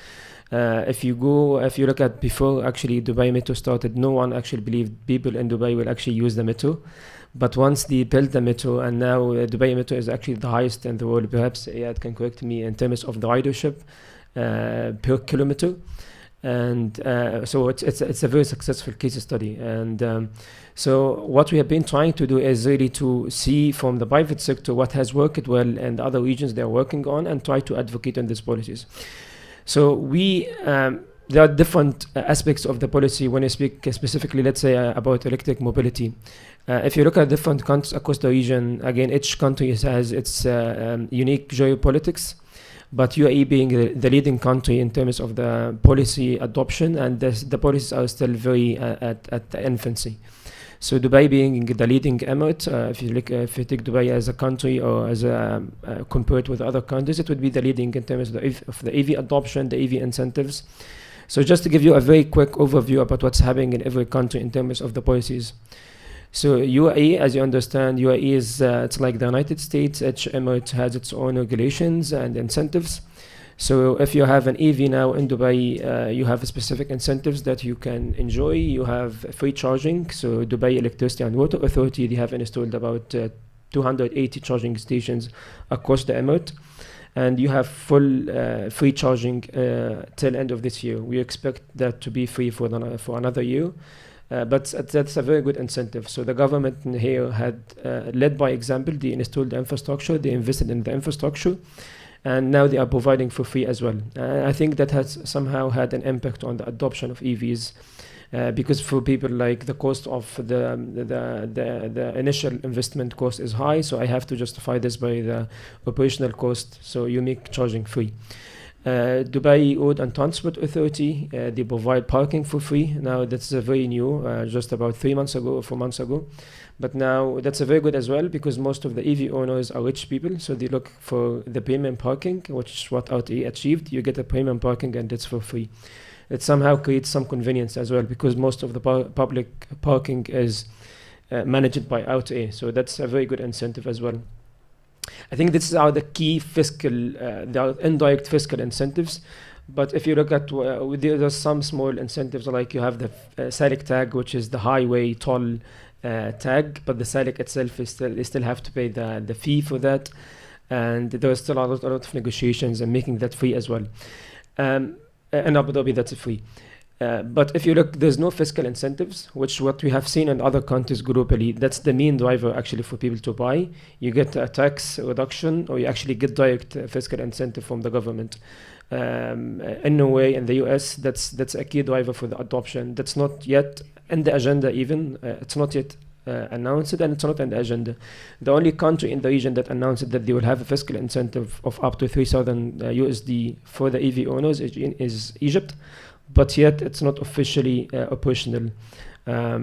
If you look at before actually Dubai Metro started, no one actually believed people in Dubai will actually use the metro. But once they built the metro, and now Dubai Metro is actually the highest in the world, perhaps Iyad can correct me, in terms of the ridership per kilometer. And so it's a very successful case study. And so what we have been trying to do is really to see from the private sector what has worked well and the other regions they are working on, and try to advocate on these policies. So there are different aspects of the policy when I speak specifically, let's say, about electric mobility. If you look at different countries across the region, again, each country has its unique geopolitics. But UAE being the leading country in terms of the policy adoption, and the policies are still very at the infancy. So Dubai being the leading emirate, if you take Dubai as a country or as compared with other countries, it would be the leading in terms of the EV adoption, the EV incentives. So just to give you a very quick overview about what's happening in every country in terms of the policies. So UAE, as you understand, UAE is it's like the United States. Each emirate has its own regulations and incentives. So if you have an EV now in Dubai, you have specific incentives that you can enjoy. You have free charging. So Dubai Electricity and Water Authority, they have installed about 280 charging stations across the emirate. And you have full free charging till end of this year. We expect that to be free for another year. But that's a very good incentive. So the government here had led by example. They installed the infrastructure, they invested in the infrastructure, and now they are providing for free as well. I think that has somehow had an impact on the adoption of EVs. Because for people, like, the cost of the initial investment cost is high, so I have to justify this by the operational cost, so you make charging free. Dubai Road and Transport Authority, they provide parking for free. Now that's very new, just about 3 months ago or 4 months ago. But now that's a very good as well, because most of the EV owners are rich people, so they look for the premium parking, which is what RTA achieved. You get a premium parking and it's for free. It somehow creates some convenience as well, because most of the public parking is managed by RTA, so that's a very good incentive as well. I think this are the key fiscal, the indirect fiscal incentives. But if you look at, there are some small incentives, like you have the SALIC tag, which is the highway toll tag, but the SALIC itself is still, they still have to pay the fee for that, and there's still a lot of negotiations and making that free as well. In Abu Dhabi, that's free. But if you look, there's no fiscal incentives, which what we have seen in other countries globally. That's the main driver actually for people to buy. You get a tax reduction, or you actually get direct fiscal incentive from the government. In a way, in the US, that's a key driver for the adoption. That's not yet in the agenda even. It's not yet announced, and it's not in the agenda. The only country in the region that announced that they will have a fiscal incentive of up to 3,000 USD for the EV owners is Egypt. But yet it's not officially operational.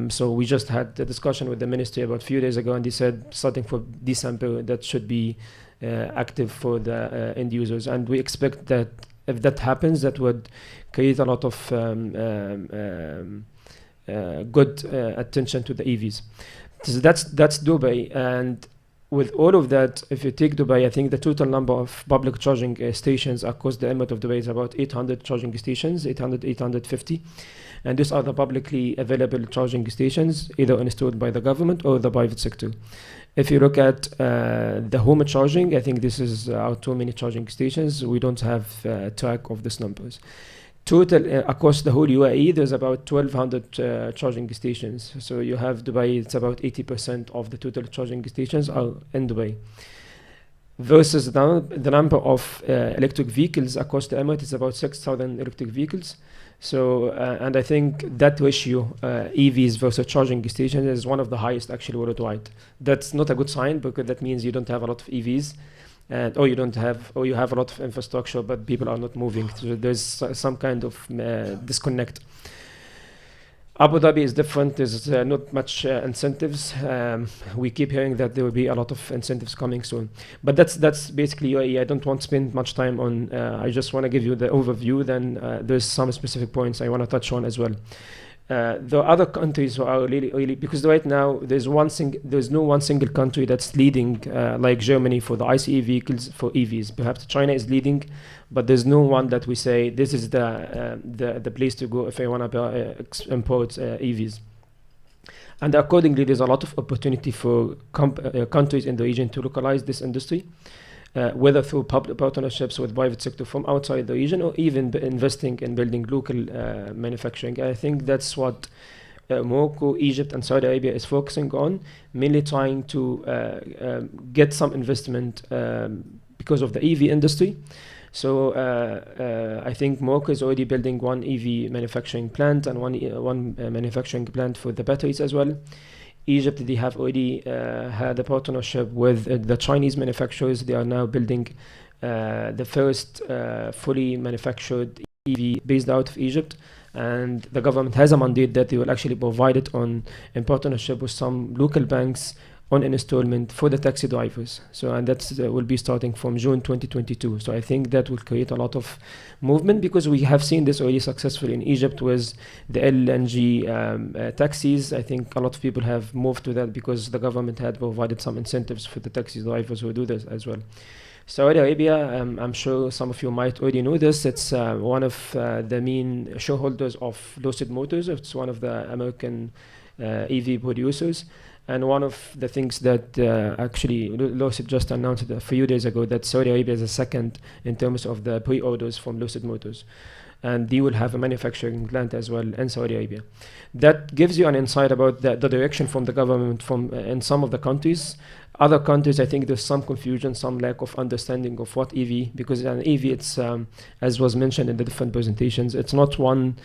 So we just had the discussion with the ministry about a few days ago, and they said starting for December that should be active for the end users. And we expect that if that happens, that would create a lot of good attention to the EVs. So that's Dubai. And with all of that, if you take Dubai, I think the total number of public charging stations across the Emirate of Dubai is about 800 charging stations, 850. And these are the publicly available charging stations, either installed by the government or the private sector. If you look at the home charging, I think this is our too many charging stations. We don't have track of these numbers. Total across the whole UAE, there's about 1,200 charging stations. So you have Dubai, it's about 80% of the total charging stations are in Dubai. Versus the number of electric vehicles across the Emirates is about 6,000 electric vehicles. So, and I think that ratio, EVs versus charging stations, is one of the highest actually worldwide. That's not a good sign, because that means you don't have a lot of EVs. Or you have a lot of infrastructure, but people are not moving. So there's some kind of disconnect. Abu Dhabi is different. There's not much incentives. We keep hearing that there will be a lot of incentives coming soon. But that's basically UAE. I don't want to spend much time on. I just want to give you the overview. Then there's some specific points I want to touch on as well. The other countries who are really, because right now there's no one single country that's leading, like Germany for the ICE vehicles for EVs. Perhaps China is leading, but there's no one that we say this is the place to go if I want to import EVs. And accordingly, there's a lot of opportunity for countries in the region to localize this industry. Whether through public partnerships with private sector from outside the region, or even investing in building local manufacturing. I think that's what Morocco, Egypt, and Saudi Arabia is focusing on, mainly trying to get some investment because of the EV industry. So I think Morocco is already building one EV manufacturing plant and one manufacturing plant for the batteries as well. Egypt, they have already had a partnership with the Chinese manufacturers. They are now building the first fully manufactured EV based out of Egypt. And the government has a mandate that they will actually provide it in partnership with some local banks on installment for the taxi drivers. So, and that will be starting from June 2022. So I think that will create a lot of movement, because we have seen this already successfully in Egypt with the LNG taxis. I think a lot of people have moved to that because the government had provided some incentives for the taxi drivers who do this as well. Saudi Arabia, I'm sure some of you might already know this. It's one of the main shareholders of Lucid Motors. It's one of the American EV producers. And one of the things that actually Lucid just announced a few days ago, that Saudi Arabia is the second in terms of the pre-orders from Lucid Motors. and they will have a manufacturing plant as well in Saudi Arabia. That gives you an insight about the direction from the government in some of the countries. Other countries, I think there's some confusion, some lack of understanding of what EV, because an EV, it's as was mentioned in the different presentations, it's not one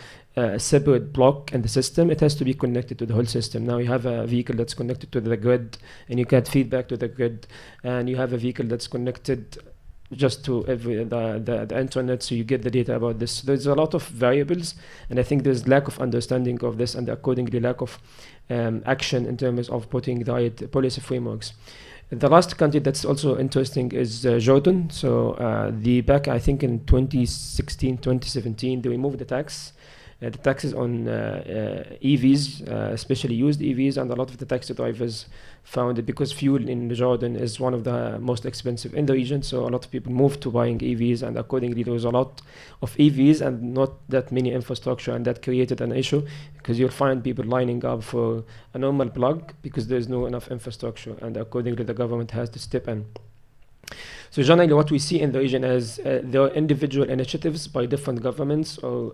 separate block in the system. It has to be connected to the whole system. Now you have a vehicle that's connected to the grid, and you get feedback to the grid, and you have a vehicle that's connected just to the internet, so you get the data about this. So there's a lot of variables, and I think there's lack of understanding of this, and accordingly lack of action in terms of putting the right policy frameworks. The last country that's also interesting is Jordan. So back, I think in 2016, 2017, they removed the taxes on EVs, especially used EVs, and a lot of the taxi drivers found it because fuel in Jordan is one of the most expensive in the region. So a lot of people moved to buying EVs, and accordingly there was a lot of EVs and not that many infrastructure, and that created an issue because you'll find people lining up for a normal plug because there's no enough infrastructure, and accordingly the government has to step in. So generally what we see in the region is there are individual initiatives by different governments or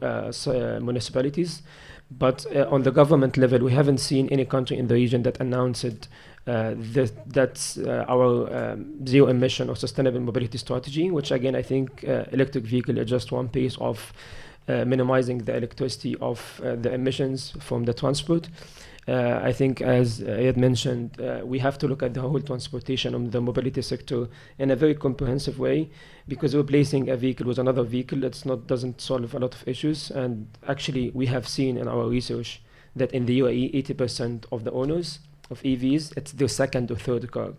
municipalities, but on the government level we haven't seen any country in the region that announced that's our zero emission or sustainable mobility strategy, which again I think electric vehicle is just one piece of minimizing the electricity of the emissions from the transport. I think, as I had mentioned, we have to look at the whole transportation and the mobility sector in a very comprehensive way, because replacing a vehicle with another vehicle doesn't solve a lot of issues. And actually, we have seen in our research that in the UAE, 80% of the owners of EVs, it's their second or third car.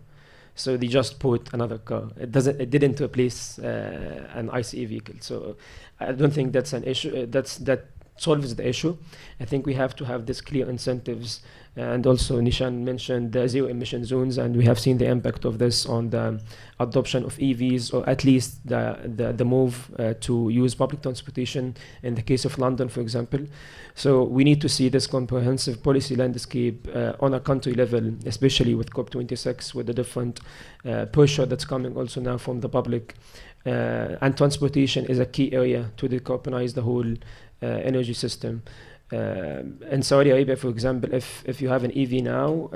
So they just put another car. It didn't replace an ICE vehicle. So I don't think that's an issue. That solves the issue. I think we have to have this clear incentives, and also Nishan mentioned the zero emission zones, and we have seen the impact of this on the adoption of EVs, or at least the move to use public transportation in the case of London, for example. So we need to see this comprehensive policy landscape on a country level, especially with COP26, with the different pressure that's coming also now from the public. And transportation is a key area to decarbonize the whole energy system. In Saudi Arabia, for example, if you have an EV now,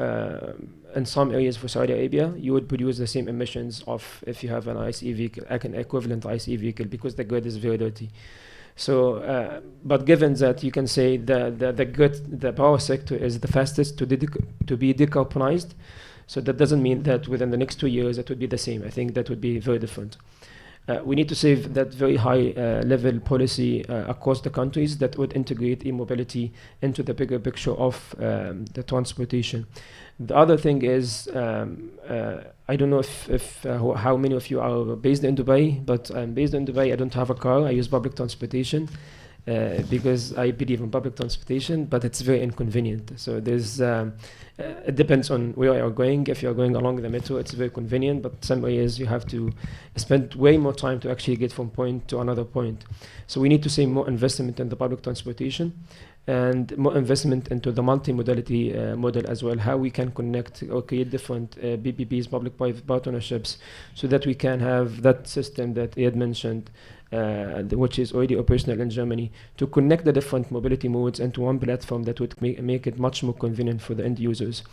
in some areas for Saudi Arabia, you would produce the same emissions of if you have an ICE vehicle, like an equivalent ICE vehicle, because the grid is very dirty. So, but given that you can say the power sector is the fastest to be decarbonized, so that doesn't mean that within the next 2 years it would be the same. I think that would be very different. We need to save that very high level policy across the countries that would integrate e-mobility into the bigger picture of the transportation. The other thing is, I don't know if how many of you are based in Dubai, but I'm based in Dubai. I don't have a car. I use public transportation because I believe in public transportation, but it's very inconvenient. So there's it depends on where you are going. If you are going along the metro, it's very convenient, but some areas you have to spend way more time to actually get from point to another point. So we need to see more investment in the public transportation and more investment into the multi-modality model as well, how we can connect or create different PPPs, public-private partnerships, so that we can have that system that Ed mentioned, which is already operational in Germany, to connect the different mobility modes into one platform that would make it much more convenient for the end users.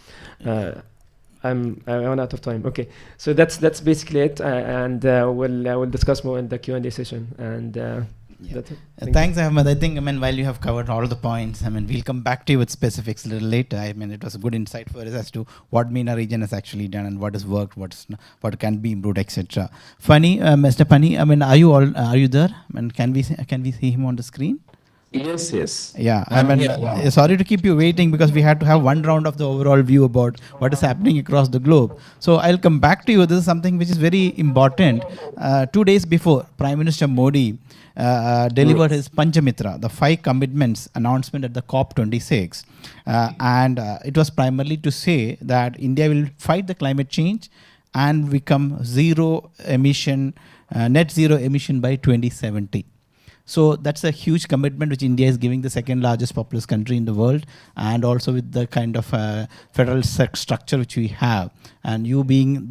I'm run out of time. Okay, so that's basically it, and we'll discuss more in the Q&A session. And that's it. Thanks, Ahmed. I think, while you have covered all the points, we'll come back to you with specifics a little later. It was a good insight for us as to what MENA region has actually done and what has worked, what can be improved, etc. Funny, Mr. Pani, are you there? Can we see him on the screen? Yes. Yeah, sorry to keep you waiting, because we had to have one round of the overall view about what is happening across the globe. So I'll come back to you. This is something which is very important. 2 days before, Prime Minister Modi delivered his Panchamitra, the 5 commitments announcement at the COP26. And it was primarily to say that India will fight the climate change and become net zero emission by 2070. So that's a huge commitment which India is giving, the second largest populous country in the world, and also with the kind of federal structure which we have. And you being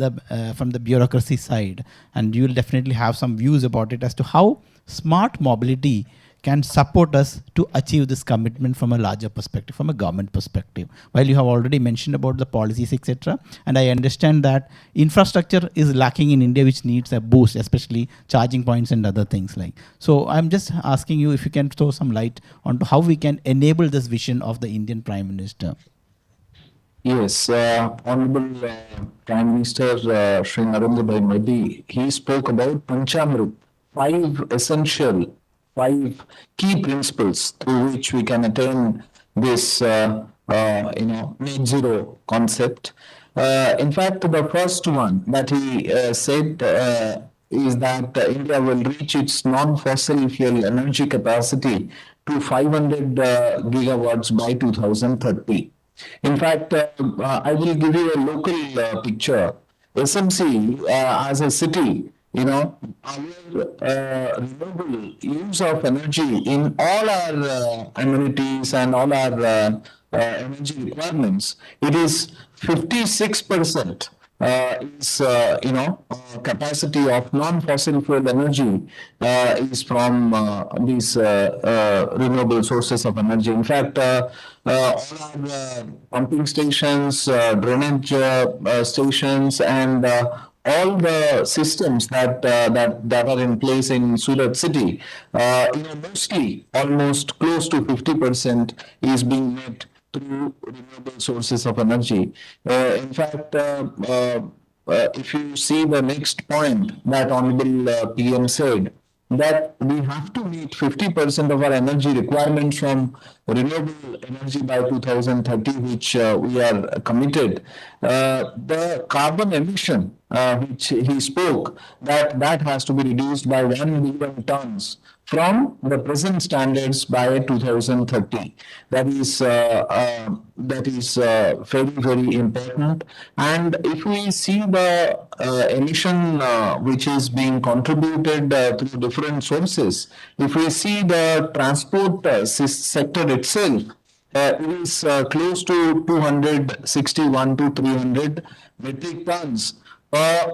from the bureaucracy side, and you will definitely have some views about it as to how smart mobility can support us to achieve this commitment from a larger perspective, from a government perspective? While you have already mentioned about the policies, etc., and I understand that infrastructure is lacking in India, which needs a boost, especially charging points and other things like. So I'm just asking you if you can throw some light on how we can enable this vision of the Indian Prime Minister. Yes, Honorable Prime Minister Shri Narendra Bhai Modi, he spoke about Panchamrit, five key principles through which we can attain this, net zero concept. In fact, the first one that he said is that India will reach its non-fossil fuel energy capacity to 500 gigawatts by 2030. In fact, I will give you a local picture. SMC as a city, our renewable use of energy in all our amenities and all our energy requirements, it is 56% is capacity of non-fossil fuel energy is from these renewable sources of energy. In fact, all our pumping stations, drainage stations, and all the systems that are in place in Surat city, mostly almost close to 50% is being met through renewable sources of energy. In fact, if you see the next point that Honorable PM said, that we have to meet 50% of our energy requirements from renewable energy by 2030, which we are committed. The carbon emission, which he spoke, that has to be reduced by 1 million tons from the present standards by 2030. That is very, very important. And if we see the emission which is being contributed through different sources, if we see the transport sector itself, it is close to 261 to 300 metric tons per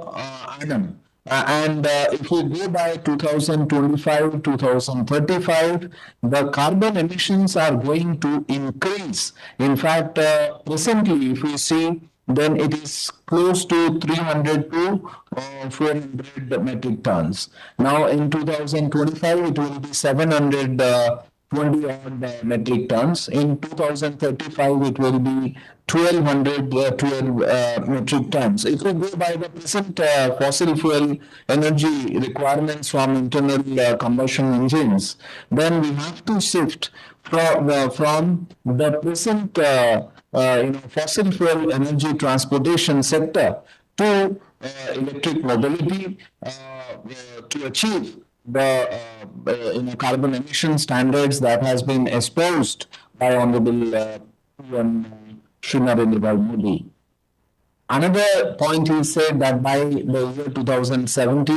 annum. And if we go by 2025, 2035, the carbon emissions are going to increase. In fact, presently, if we see, then it is close to 300 to 400 metric tons. Now, in 2025, it will be 720 odd metric tons. In 2035, it will be 1212 metric tons. If we go by the present fossil fuel energy requirements from internal combustion engines, then we have to shift from the present fossil fuel energy transportation sector to electric mobility to achieve the carbon emission standards that has been espoused by Honorable PM Shri Narendra Bhai Modi. Another point he said that by the year 2070,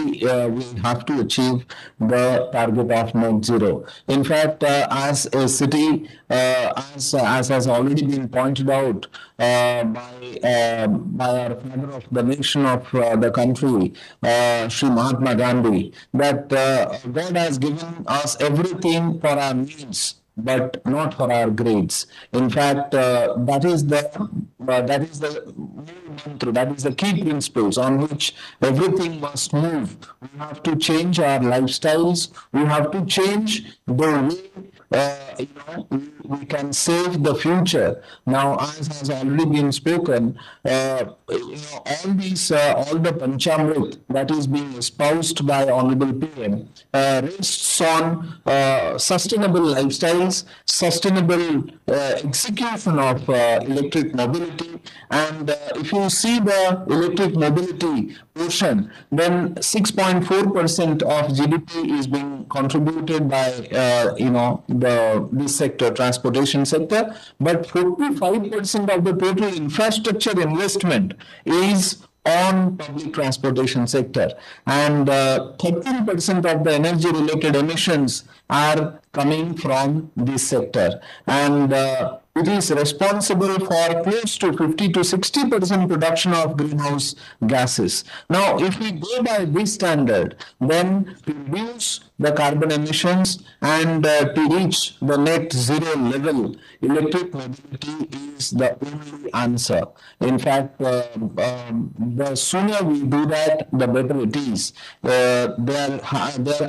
we have to achieve the target of net zero. In fact, as a city, as has already been pointed out by our father of the nation of the country, Sri Mahatma Gandhi, that God has given us everything for our needs, but not for our grades. In fact, that is the mantra, that is the key principles on which everything must move. We have to change our lifestyles. We have to change the way we can save the future. Now, as has already been spoken, all the Panchamrit that is being espoused by Honorable PM rests on sustainable lifestyles, sustainable execution of electric mobility. And if you see the electric mobility portion, then 6.4% of GDP is being contributed by this sector, transportation sector, but 45% of the total infrastructure investment is on public transportation sector, and 13% of the energy related emissions are coming from this sector, and it is responsible for close to 50 to 60% production of greenhouse gases. Now, if we go by this standard, then to reduce the carbon emissions and to reach the net zero level, electric mobility is the only answer. In fact, the sooner we do that, the better it is. There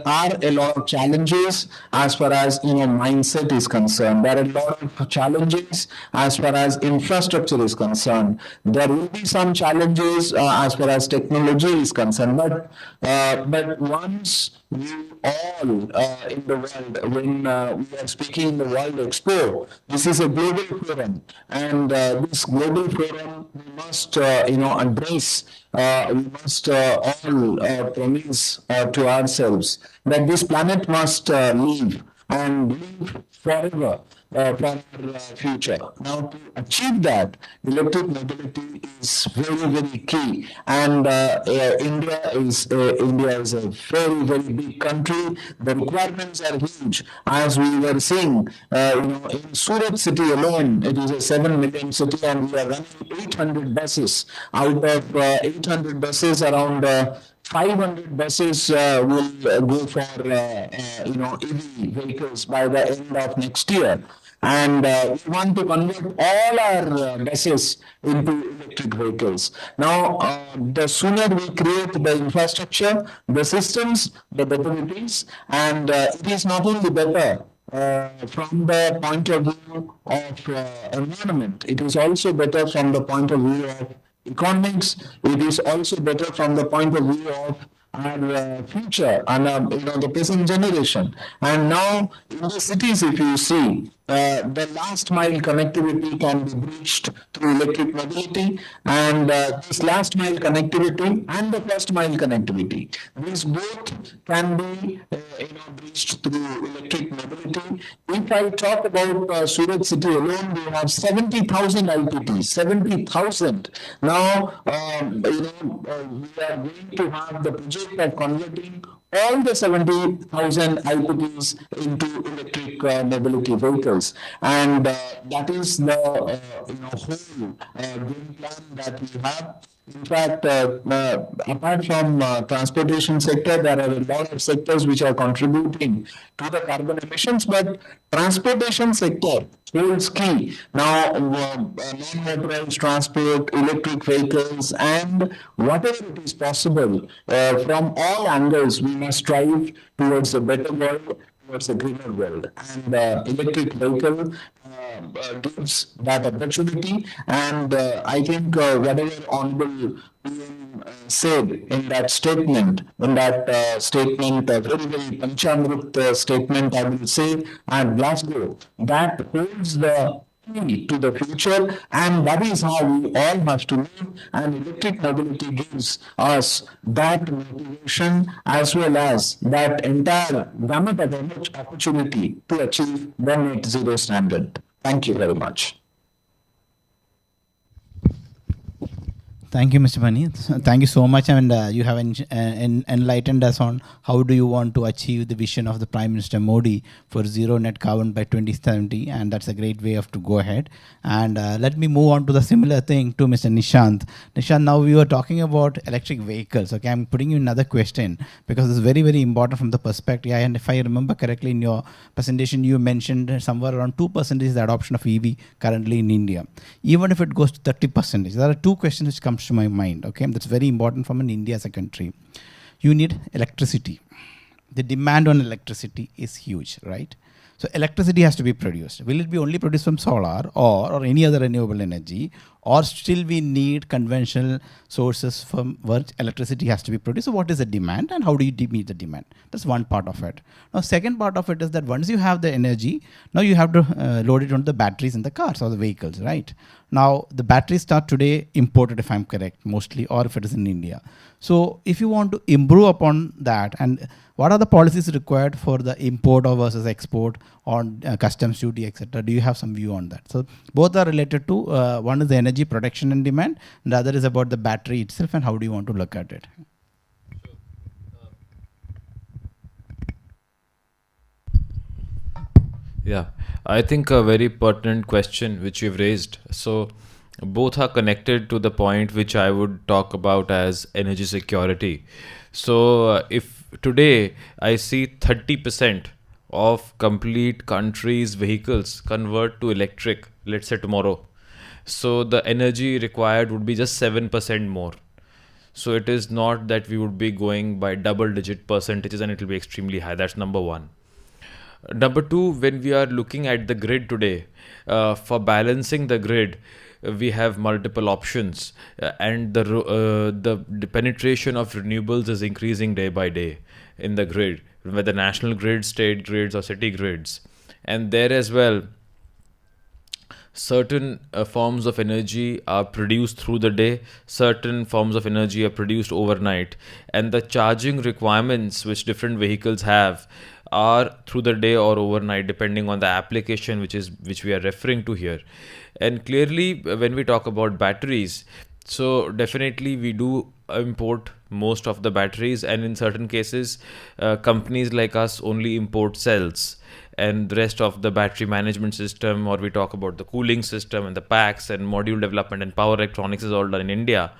are a lot of challenges as far as mindset is concerned. There are a lot of challenges as far as infrastructure is concerned. There will be some challenges as far as technology is concerned. But once we all in the world, when we are speaking in the World Expo, this is a global forum, and this global forum we must address. We must all promise to ourselves that this planet must live and live forever for our future. Now, to achieve that, electric mobility is very, very key. And India is a very, very big country. The requirements are huge, as we were seeing. In Surat city alone, it is a 7 million city, and we are running 800 buses. Out of 800 buses, around 500 buses will go for EV vehicles by the end of next year. And we want to convert all our buses into electric vehicles. Now, the sooner we create the infrastructure, the systems, the better it is. And it is not only better from the point of view of environment, it is also better from the point of view of economics. It is also better from the point of view of our future and the present generation. And now in the cities, if you see, the last mile connectivity can be breached through electric mobility, and this last mile connectivity and the first mile connectivity, these both can be breached through electric mobility. If I talk about Surat city alone, we have 70,000 IPPs, 70,000. Now, we are going to have the project of converting all the 70,000 IPPs into electric mobility vehicles, and that is the whole game plan that we have. In fact, apart from transportation sector, there are a lot of sectors which are contributing to the carbon emissions, but transportation sector holds key. Now, non-motorized transport, electric vehicles, and whatever it is possible, from all angles, we must strive towards a better world, towards a greener world. And electric vehicle gives that opportunity. And I think whatever Honorable PM said in that statement, a very, very Panchamrit statement, I will say, at Glasgow, that holds the key to the future, and that is how we all have to live. And electric mobility gives us that motivation as well as that entire gamut of opportunity to achieve the net zero standard. Thank you very much. Thank you, Mr. Mani. Thank you so much, and you have enlightened us on how do you want to achieve the vision of the Prime Minister Modi for zero net carbon by 2070, and that's a great way of to go ahead. And let me move on to the similar thing to Mr. Nishant. Nishant, now we were talking about electric vehicles. Okay, I'm putting you another question because it's very, very important from the perspective. And if I remember correctly, in your presentation, you mentioned somewhere around 2% is the adoption of EV currently in India. Even if it goes to 30%, there are two questions which comes to my mind. Okay, that's very important from an India as a country. You need electricity. The demand on electricity is huge, right? So electricity has to be produced. Will it be only produced from solar or any other renewable energy, or still we need conventional sources from where electricity has to be produced? So what is the demand and how do you meet the demand? That's one part of it. Now, second part of it is that once you have the energy, now you have to load it onto the batteries in the cars or the vehicles, right? Now, the batteries start today imported, if I'm correct, mostly, or if it is in India. So if you want to improve upon that, and what are the policies required for the import or versus export on customs duty, etc.? Do you have some view on that? So both are related to, one is the energy production and demand, and the other is about the battery itself and how do you want to look at it? Yeah, I think a very pertinent question which you've raised. So both are connected to the point which I would talk about as energy security. So if today I see 30% of complete countries' vehicles convert to electric, let's say tomorrow. So the energy required would be just 7% more. So it is not that we would be going by double digit percentages and it will be extremely high. That's number one. Number two, when we are looking at the grid today, for balancing the grid, we have multiple options, and the penetration of renewables is increasing day by day in the grid, whether national grids, state grids, or city grids, and there as well certain forms of energy are produced through the day, certain forms of energy are produced overnight, and the charging requirements which different vehicles have are through the day or overnight, depending on the application which we are referring to here. And clearly, when we talk about batteries, so definitely we do import most of the batteries, and in certain cases companies like us only import cells, and the rest of the battery management system, or we talk about the cooling system and the packs and module development and power electronics, is all done in India.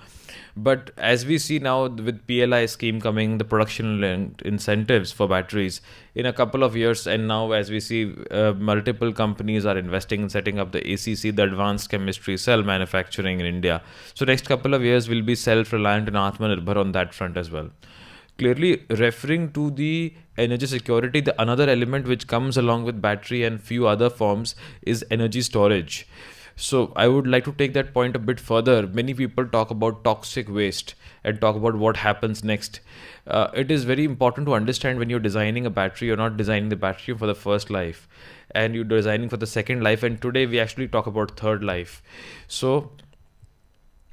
But as we see now with PLI scheme coming, the production linked incentives for batteries in a couple of years, and now as we see multiple companies are investing in setting up the ACC, the advanced chemistry cell manufacturing in India. So next couple of years we'll be self-reliant and Atmanirbhar on that front as well. Clearly referring to the energy security, the another element which comes along with battery and few other forms is energy storage. So I would like to take that point a bit further. Many people talk about toxic waste and talk about what happens next. It is very important to understand when you're designing a battery, you're not designing the battery for the first life, and you're designing for the second life. And today we actually talk about third life. So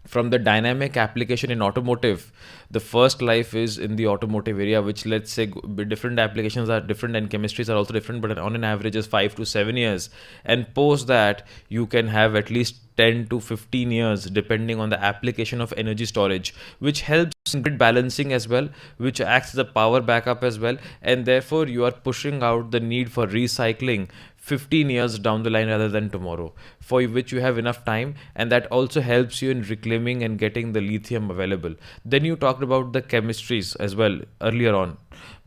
from the dynamic application in automotive, the first life is in the automotive area, which, let's say, different applications are different and chemistries are also different, but on an average is 5 to 7 years. And post that, you can have at least 10 to 15 years depending on the application of energy storage, which helps in grid balancing as well, which acts as a power backup as well, and therefore you are pushing out the need for recycling 15 years down the line rather than tomorrow, for which you have enough time, and that also helps you in reclaiming and getting the lithium available. Then you talked about the chemistries as well earlier on.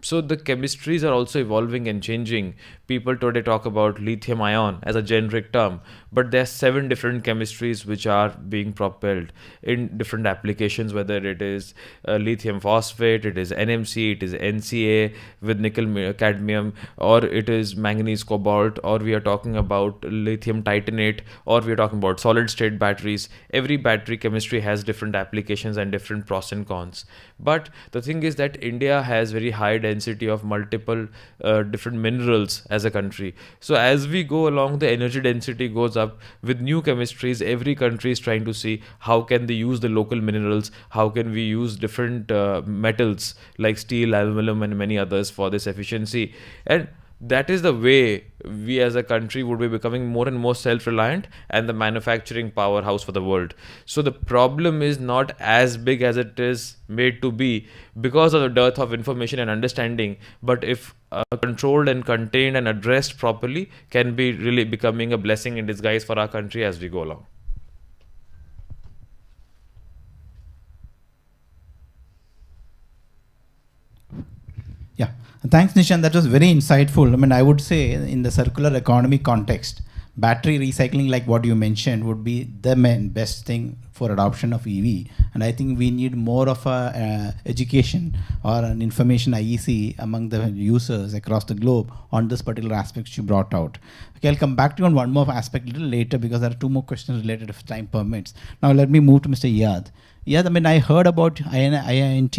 So the chemistries are also evolving and changing. People today talk about lithium ion as a generic term, but there are 7 different chemistries which are being propelled in different applications, whether it is lithium phosphate, it is NMC, it is NCA with nickel cadmium, or it is manganese cobalt, or we are talking about lithium titanate, or we are talking about solid state batteries. Every battery chemistry has different applications and different pros and cons. But the thing is that India has very high density of multiple different minerals as a country. So as we go along, the energy density goes up with new chemistries. Every country is trying to see how can they use the local minerals, how can we use different metals like steel, aluminum, and many others for this efficiency. And that is the way we as a country would be becoming more and more self-reliant and the manufacturing powerhouse for the world. So the problem is not as big as it is made to be because of the dearth of information and understanding, but if controlled and contained and addressed properly, can be really becoming a blessing in disguise for our country as we go along. Yeah, thanks, Nishan. That was very insightful. I mean, I would say in the circular economy context, battery recycling, like what you mentioned, would be the best thing for adoption of EV. And I think we need more of a education or an information IEC among the users across the globe on this particular aspect you brought out. Okay, I'll come back to you on one more aspect a little later because there are 2 more questions related if time permits. Now let me move to Mr. Iyad. Yeah, I mean, I heard about INIT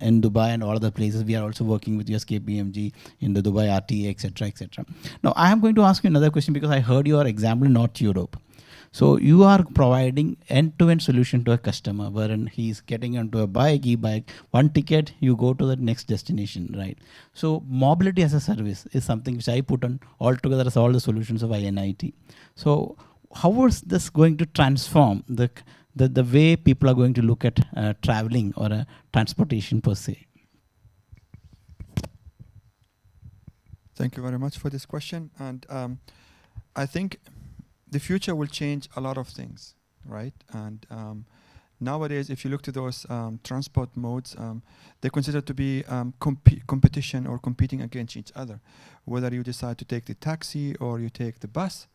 in Dubai and all other places. We are also working with US KPMG in the Dubai RTA, etc., etc. Now, I am going to ask you another question because I heard your example in North Europe. So you are providing end-to-end solution to a customer wherein he's getting onto a bike, e-bike, one ticket, you go to the next destination, right? So mobility as a service is something which I put on all together as all the solutions of INIT. So how is this going to transform the way people are going to look at traveling or transportation per se? Thank you very much for this question. And I think the future will change a lot of things, right? And Nowadays, if you look to those transport modes, they're considered to be competition or competing against each other. Whether you decide to take the taxi or you take the bus,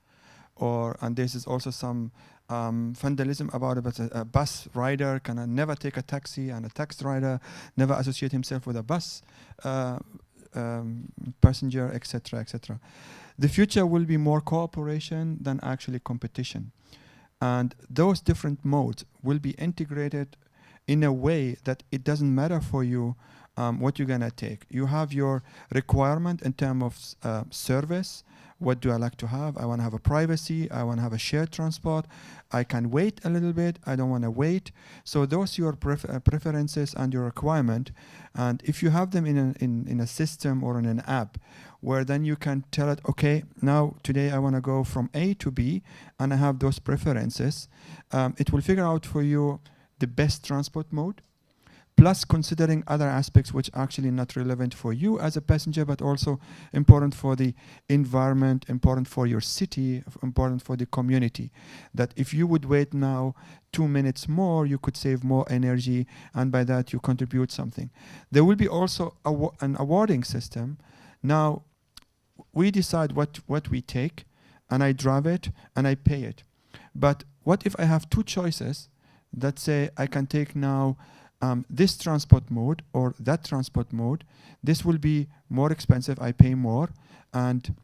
and this is also some vandalism about it, but a bus rider can never take a taxi, and a taxi rider never associate himself with a bus passenger, etc., etc. The future will be more cooperation than actually competition. And those different modes will be integrated in a way that it doesn't matter for you what you're gonna take. You have your requirement in terms of service. What do I like to have? I want to have a privacy. I want to have a shared transport. I can wait a little bit. I don't want to wait. So those are your preferences and your requirement. And if you have them in a system or in an app, where then you can tell it, okay, now today I want to go from A to B, and I have those preferences. It will figure out for you the best transport mode, plus considering other aspects which are actually not relevant for you as a passenger, but also important for the environment, important for your city, important for the community. That if you would wait now 2 minutes more, you could save more energy, and by that you contribute something. There will be also an awarding system. Now, we decide what we take, and I drive it, and I pay it. But what if I have two choices that say I can take now this transport mode or that transport mode? This will be more expensive, I pay more, and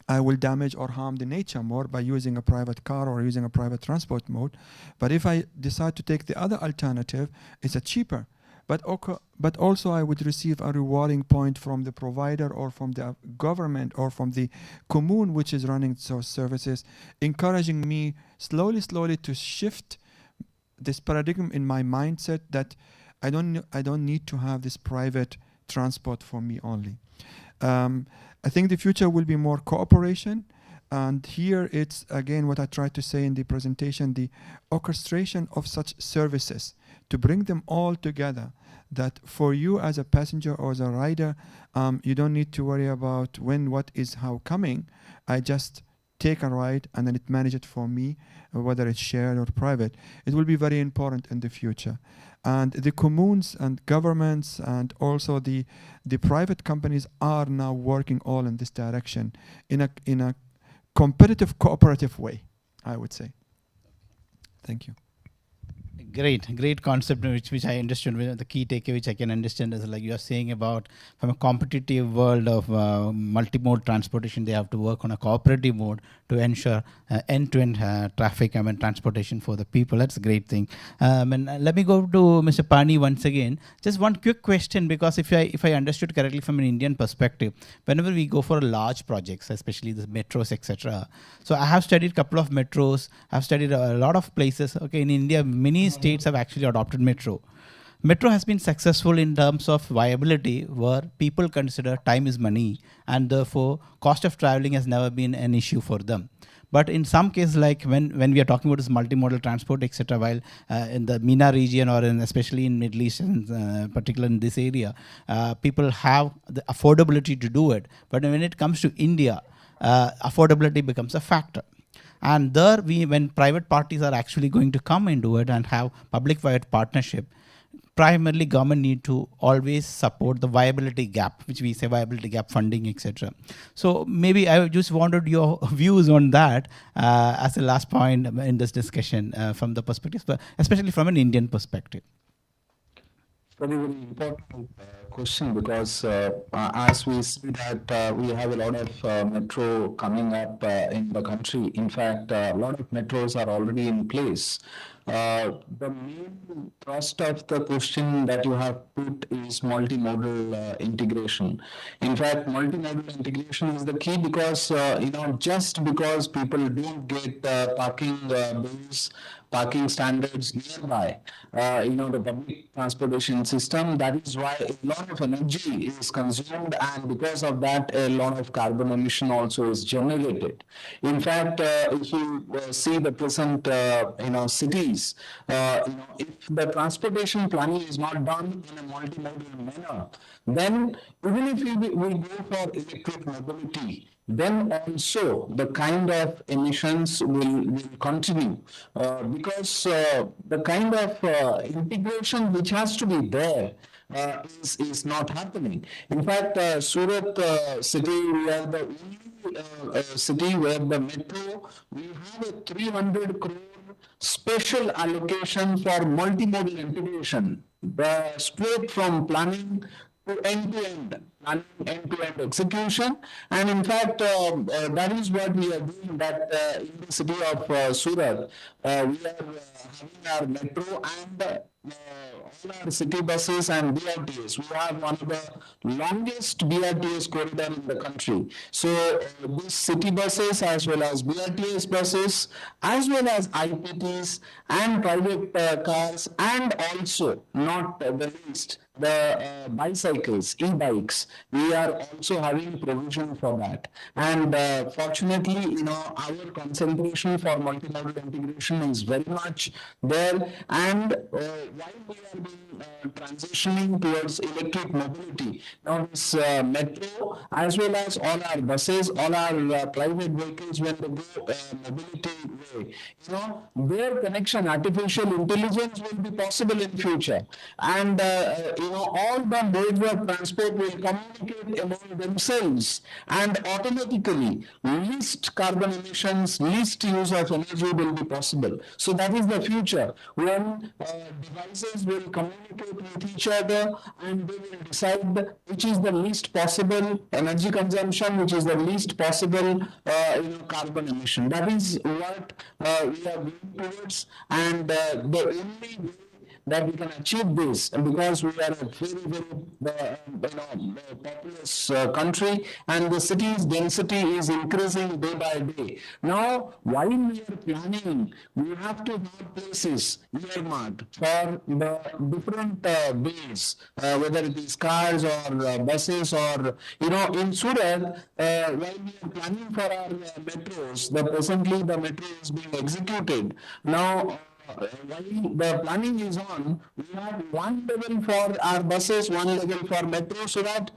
I will damage or harm the nature more by using a private car or using a private transport mode. But if I decide to take the other alternative, it's a cheaper. But also I would receive a rewarding point from the provider or from the government or from the commune which is running those services, encouraging me slowly to shift this paradigm in my mindset that I don't need to have this private transport for me only. I think the future will be more cooperation, and here it's again what I tried to say in the presentation, the orchestration of such services to bring them all together, that for you as a passenger or as a rider, you don't need to worry about when, what is, how coming. I just take a ride and then it manages it for me, whether it's shared or private. It will be very important in the future. And the communes and governments and also the private companies are now working all in this direction in a competitive, cooperative way, I would say. Thank you. Great concept, which I understood. The key takeaway which I can understand is, like you are saying about, from a competitive world of multimode transportation, they have to work on a cooperative mode to ensure end-to-end traffic, transportation for the people. That's a great thing. And let me go to Mr. Pani once again. Just one quick question, because if I understood correctly from an Indian perspective, whenever we go for large projects, especially the metros, etc. So I have studied a couple of metros. I've studied a lot of places. Okay, in India, many states have actually adopted metro. Metro has been successful in terms of viability, where people consider time is money, and therefore cost of traveling has never been an issue for them. But in some cases, like when we are talking about this multimodal transport, etc., while in the MENA region or especially in Middle East, and particularly in this area, people have the affordability to do it. But when it comes to India, affordability becomes a factor. And there, when private parties are actually going to come into it and have public-private partnership, primarily government need to always support the viability gap, which we say viability gap funding, etc. So maybe I just wanted your views on that as the last point in this discussion from the perspective, but especially from an Indian perspective. Very, very important question, because as we see that we have a lot of metro coming up in the country. In fact, a lot of metros are already in place. The main thrust of the question that you have put is multimodal integration. In fact, multimodal integration is the key, because just because people don't get parking bills, parking standards nearby, the public transportation system, that is why a lot of energy is consumed, and because of that, a lot of carbon emission also is generated. In fact, if you see the present, city cities. If the transportation planning is not done in a multimodal manner, then even if we go for electric mobility, then also the kind of emissions will continue, because the kind of integration which has to be there is not happening. In fact, Surat city, we are the only city where the metro, we have a 300 crore special allocation for multimodal integration, straight from planning to end-to-end, planning end-to-end execution. And in fact, that is what we are doing, that in the city of Surat, we are having our metro and all our city buses and BRTs. We have one of the longest BRTS corridor in the country. So these city buses as well as BRTS buses, as well as IPTs and private cars, and also not the least, the bicycles, e-bikes, we are also having provision for that. And fortunately, our concentration for multimodal integration is very much there. And while we are being transitioning towards electric mobility, now this metro, as well as all our buses, all our private vehicles, when they go mobility way, their connection, artificial intelligence will be possible in future. And all the modes of transport will communicate among themselves, and automatically least carbon emissions, least use of energy will be possible. So that is the future, when devices will communicate with each other, and they will decide which is the least possible energy consumption, which is the least possible carbon emission. That is what we are going towards, and the only way that we can achieve this, and because we are a very populous country, and the city's density is increasing day by day. Now, while we are planning, we have to have places earmarked for the different ways, whether it is cars or buses, or in Surat, while we are planning for our metros, presently the metro is being executed. Now, while the planning is on, we have one level for our buses, one level for metro, so that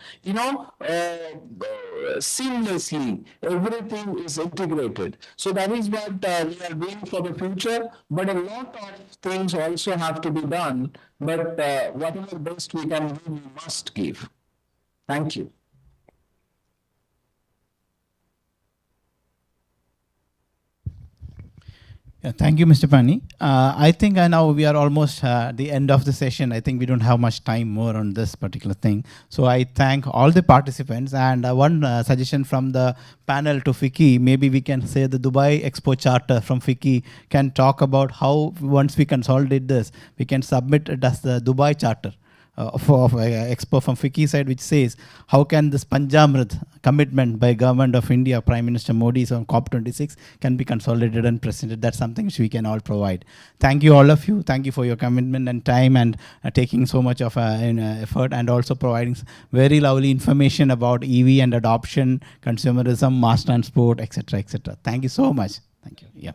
seamlessly everything is integrated. So that is what we are doing for the future. But a lot of things also have to be done. But whatever best we can do, we must give. Thank you. Yeah, thank you, Mr. Pani. I think now we are almost the end of the session. I think we don't have much time more on this particular thing. So I thank all the participants. And one suggestion from the panel to FICCI, maybe we can say the Dubai Expo Charter from FICCI can talk about how, once we consolidate this, we can submit it as the Dubai Charter. Of Expo from FICCI side, which says how can this Panjamrit commitment by Government of India, Prime Minister Modi's on COP26 can be consolidated and presented. That's something which we can all provide. Thank you, all of you. Thank you for your commitment and time, and taking so much of effort, and also providing very lovely information about EV and adoption, consumerism, mass transport, etc., etc. Thank you so much. Thank you. Yeah.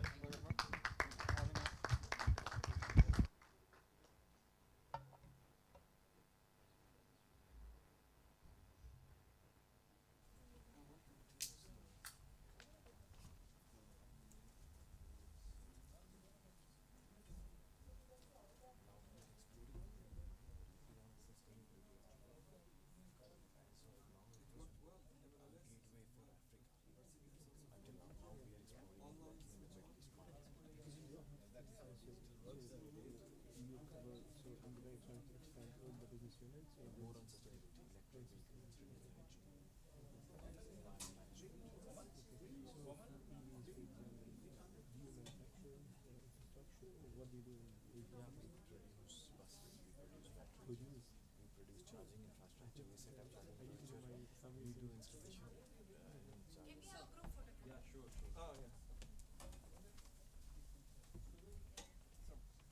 Oh, yeah.